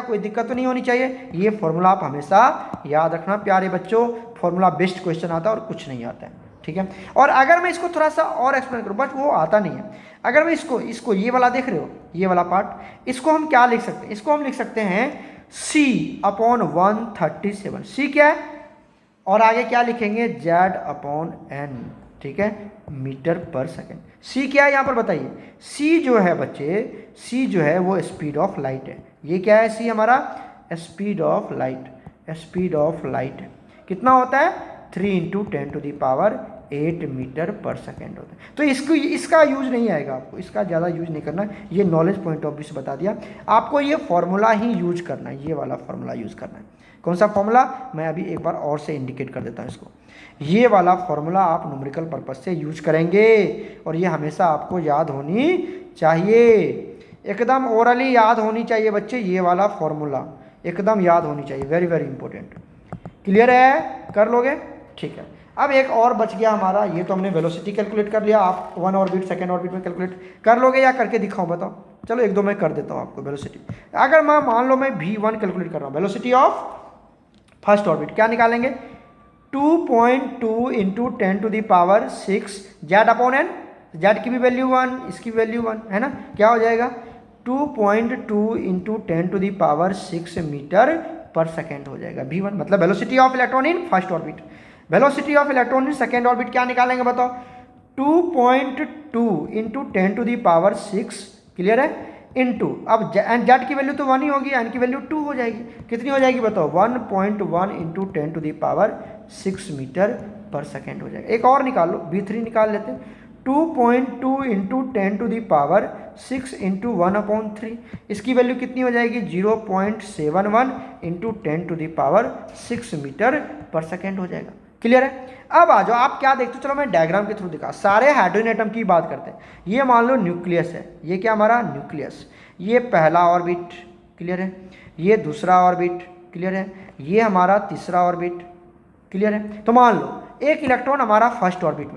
कोई दिक्कत तो नहीं होनी चाहिए। ये फॉर्मूला आप हमेशा याद रखना प्यारे बच्चों, फॉर्मूला बेस्ड क्वेश्चन आता है और कुछ नहीं आता है, ठीक है। और अगर मैं इसको थोड़ा सा और एक्सप्लेन करूँ, बट वो आता नहीं है, अगर मैं इसको ये वाला देख रहे हो, ये वाला पार्ट, इसको हम क्या लिख सकते हैं, इसको हम लिख सकते हैं C/137, C क्या है, और आगे क्या लिखेंगे, Z/n, ठीक है, मीटर पर सेकेंड। C क्या है यहाँ पर बताइए, C जो है बच्चे, C जो है वो स्पीड ऑफ लाइट है। ये क्या है, C हमारा स्पीड ऑफ लाइट है। कितना होता है, 3 × 10⁸ मीटर पर सेकेंड होता है। तो इसका यूज नहीं आएगा, आपको इसका ज़्यादा यूज नहीं करना, ये नॉलेज पॉइंट ऑफ व्यू से बता दिया। आपको ये फॉर्मूला ही यूज करना है, ये वाला फॉर्मूला यूज करना है। कौन सा फॉर्मूला, मैं अभी एक बार और से इंडिकेट कर देता हूँ इसको। ये वाला फॉर्मूला आप न्यूमेरिकल पर्पज से यूज करेंगे, और ये हमेशा आपको याद होनी चाहिए, एकदम ओरली याद होनी चाहिए बच्चे, ये वाला फॉर्मूला एकदम याद होनी चाहिए, वेरी वेरी इंपॉर्टेंट। क्लियर है, कर लोगे, ठीक है। अब एक और बच गया हमारा, ये तो हमने वेलोसिटी कैलकुलेट कर लिया, आप 1 ऑर्बिट सेकेंड ऑर्बिट में कैलकुलेट कर लोगे या करके दिखाऊं, बताओ। चलो 1-2 मैं कर देता हूँ आपको वेलोसिटी। अगर मैं मान लो मैं V1 कैलकुलेट कर रहा हूँ, वेलोसिटी ऑफ फर्स्ट ऑर्बिट क्या निकालेंगे, 2.2 इंटू 10⁻6 Z/n, Z की भी वैल्यू 1, इसकी वैल्यू 1 है ना, क्या हो जाएगा 2.2 इंटू 10⁻6 मीटर पर सेकेंड हो जाएगा V1, मतलब velocity of electron in first orbit. Velocity of electron in second orbit क्या निकालेंगे बताओ, 2.2 इंटू 10⁻6, क्लियर है, इंटू अब जेड की वैल्यू तो 1 ही होगी, एन की वैल्यू 2 हो जाएगी, कितनी हो जाएगी बताओ 1.1 इंटू 10⁻6 मीटर पर सेकेंड हो जाएगा। एक और निकाल लो, V3 निकाल लेते हैं, 2.2 इंटू 10⁻6 इंटू 1/3, इसकी वैल्यू कितनी हो जाएगी 0.71 इंटू 10⁻6 मीटर पर सेकेंड हो जाएगा, क्लियर है। अब आ जाओ, आप क्या देखते हो, चलो मैं डायग्राम के थ्रू दिखा, सारे हाइड्रोजन एटम की बात करते हैं। ये मान लो न्यूक्लियस है, ये क्या हमारा न्यूक्लियस, ये पहला ऑर्बिट, क्लियर है, ये दूसरा ऑर्बिट, क्लियर है, ये हमारा तीसरा ऑर्बिट, क्लियर है। तो मान लो एक इलेक्ट्रॉन हमारा फर्स्ट ऑर्बिट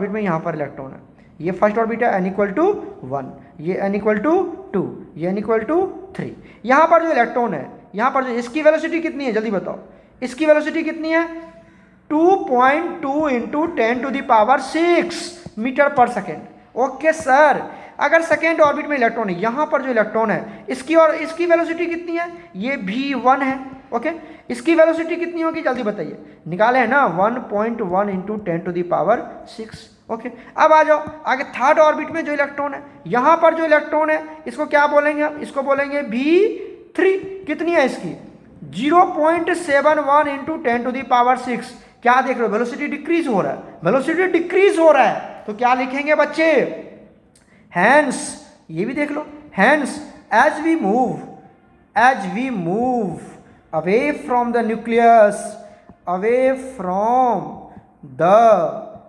में यहाँ पर इलेक्ट्रॉन है, ये फर्स्ट ऑर्बिट है n=1, ये n=2, ये n=3। यहाँ पर जो इलेक्ट्रॉन है, यहाँ पर जो इसकी वेलोसिटी कितनी है जल्दी बताओ, इसकी वेलोसिटी कितनी है 2.2 इंटू 10⁻6 मीटर पर सेकेंड। ओके सर, अगर सेकेंड ऑर्बिट में इलेक्ट्रॉन है, यहाँ पर जो इलेक्ट्रॉन है इसकी और इसकी वेलोसिटी कितनी है, ये V1 है, ओके, इसकी वेलोसिटी कितनी होगी जल्दी बताइए, निकाले है ना 1.1 इंटू 10⁻6, ओके। अब आ जाओ आगे थर्ड ऑर्बिट में जो इलेक्ट्रॉन है, यहाँ पर जो इलेक्ट्रॉन है इसको क्या बोलेंगे हम, इसको बोलेंगे V3, कितनी है इसकी 0.71 इंटू 10⁻6, क्या देख रहे हो वेलोसिटी डिक्रीज हो रहा है, वेलोसिटी डिक्रीज हो रहा है, तो क्या लिखेंगे बच्चे, हैंस, ये भी देख लो, hence as we move away from the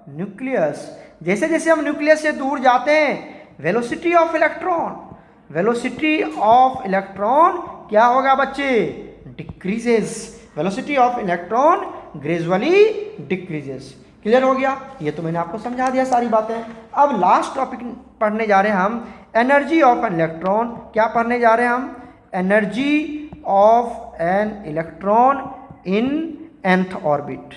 nucleus, जैसे जैसे हम न्यूक्लियस से दूर जाते हैं वेलोसिटी ऑफ इलेक्ट्रॉन क्या होगा बच्चे, decreases, velocity of electron gradually decreases, clear हो गया। ये तो मैंने आपको समझा दिया सारी बातें। अब लास्ट टॉपिक पढ़ने जा रहे हैं हम, एनर्जी ऑफ एन इलेक्ट्रॉन, क्या पढ़ने जा रहे हैं हम, energy of an electron in nth orbit.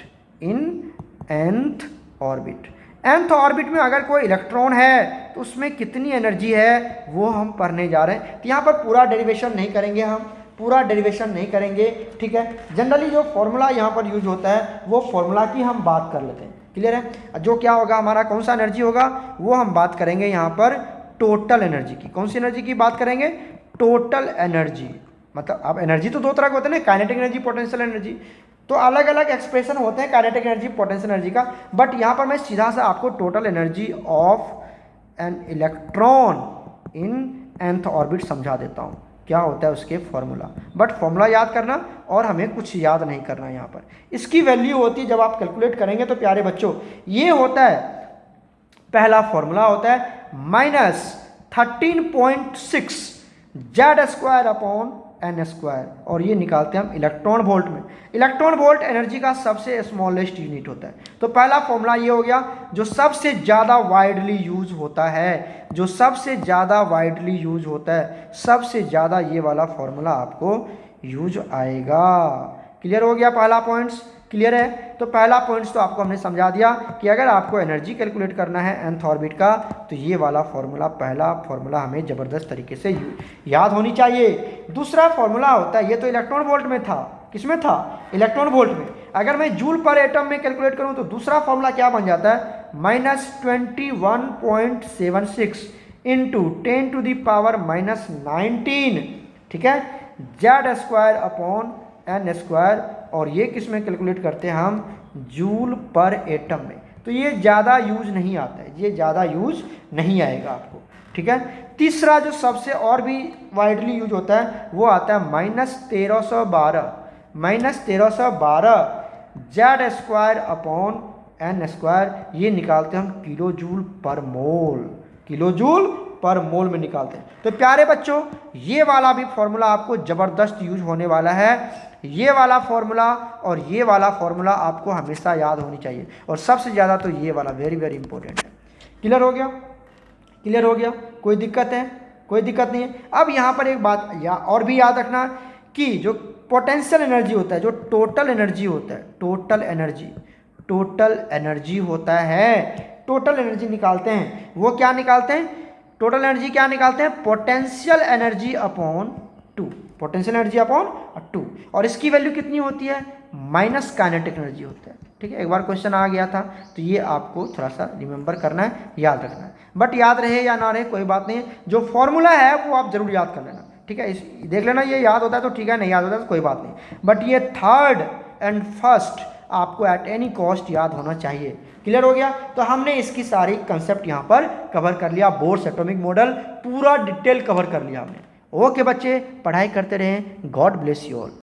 nth orbit में अगर कोई इलेक्ट्रॉन है तो उसमें कितनी एनर्जी है वो हम पढ़ने जा रहे हैं। तो यहाँ पर पूरा डेरिवेशन नहीं करेंगे, ठीक है। जनरली जो फॉर्मूला यहाँ पर यूज होता है वो फॉर्मूला की हम बात कर लेते हैं, क्लियर है। जो क्या होगा हमारा, कौन सा एनर्जी होगा वो हम बात करेंगे यहाँ पर टोटल एनर्जी की। कौन सी एनर्जी की बात करेंगे, टोटल एनर्जी। मतलब अब एनर्जी तो दो तरह के होते हैं ना, काइनेटिक एनर्जी, पोटेंशियल एनर्जी, तो अलग अलग एक्सप्रेशन होते हैं काइनेटिक एनर्जी, पोटेंशियल एनर्जी का, बट यहाँ पर मैं सीधा सा आपको total energy of an electron in nth orbit समझा देता हूँ, क्या होता है उसके फॉर्मूला। बट फॉर्मूला याद करना और हमें कुछ याद नहीं करना। यहाँ पर इसकी वैल्यू होती है, जब आप कैलकुलेट करेंगे तो प्यारे बच्चों ये होता है, पहला फॉर्मूला होता है -13.6 Z² और ये निकालते हैं हम इलेक्ट्रॉन वोल्ट में। इलेक्ट्रॉन वोल्ट एनर्जी का सबसे स्मॉलेस्ट यूनिट होता है। तो पहला फॉर्मूला ये हो गया जो सबसे ज़्यादा वाइडली यूज होता है, सबसे ज़्यादा ये वाला फॉर्मूला आपको यूज आएगा। क्लियर हो गया, पहला पॉइंट्स क्लियर है। तो पहला पॉइंट्स तो आपको हमने समझा दिया कि अगर आपको एनर्जी कैलकुलेट करना है nth ऑर्बिट का तो ये वाला फॉर्मूला, पहला फॉर्मूला हमें ज़बरदस्त तरीके से याद होनी चाहिए। दूसरा फॉर्मूला होता है, ये तो इलेक्ट्रॉन वोल्ट में था, किसमें था, इलेक्ट्रॉन वोल्ट में। अगर मैं जूल पर एटम में कैलकुलेट करूँ तो दूसरा फॉर्मूला क्या बन जाता है, -21.76 इंटू 10⁻⁻19, ठीक है, Z² और ये किस में कैलकुलेट करते हैं हम, जूल पर एटम में। तो ये ज़्यादा यूज नहीं आता है, ये ज़्यादा यूज नहीं आएगा आपको, ठीक है। तीसरा जो सबसे और भी वाइडली यूज होता है वो आता है -1312 Z²/n², ये निकालते हैं हम किलो जूल पर मोल में निकालते हैं। तो प्यारे बच्चों ये वाला भी फॉर्मूला आपको ज़बरदस्त यूज होने वाला है। ये वाला फॉर्मूला और ये वाला फॉर्मूला आपको हमेशा याद होनी चाहिए, और सबसे ज़्यादा तो ये वाला वेरी वेरी इंपॉर्टेंट है। क्लियर हो गया, कोई दिक्कत है, कोई दिक्कत नहीं है। अब यहाँ पर एक बात और भी याद रखना कि जो पोटेंशियल एनर्जी होता है, जो टोटल एनर्जी होता है, टोटल एनर्जी होता है, टोटल एनर्जी निकालते हैं, वो क्या निकालते हैं, टोटल एनर्जी क्या निकालते हैं, potential energy upon 2, potential energy upon 2, और इसकी वैल्यू कितनी होती है, माइनस काइनेटिक एनर्जी होता है। ठीक है, एक बार क्वेश्चन आ गया था तो ये आपको थोड़ा सा रिमेंबर करना है, याद रखना है, बट याद रहे या ना रहे कोई बात नहीं, जो फॉर्मूला है वो आप जरूर याद कर लेना। ठीक है, इस देख लेना, ये याद होता है तो ठीक है, नहीं याद होता है तो कोई बात नहीं, बट ये थर्ड एंड फर्स्ट आपको एट एनी कॉस्ट याद होना चाहिए। क्लियर हो गया? तो हमने इसकी सारी कंसेप्ट यहाँ पर कवर कर लिया, बोर्स एटॉमिक मॉडल पूरा डिटेल कवर कर लिया हमने। ओके बच्चे, पढ़ाई करते रहें, गॉड ब्लेस यू ऑल।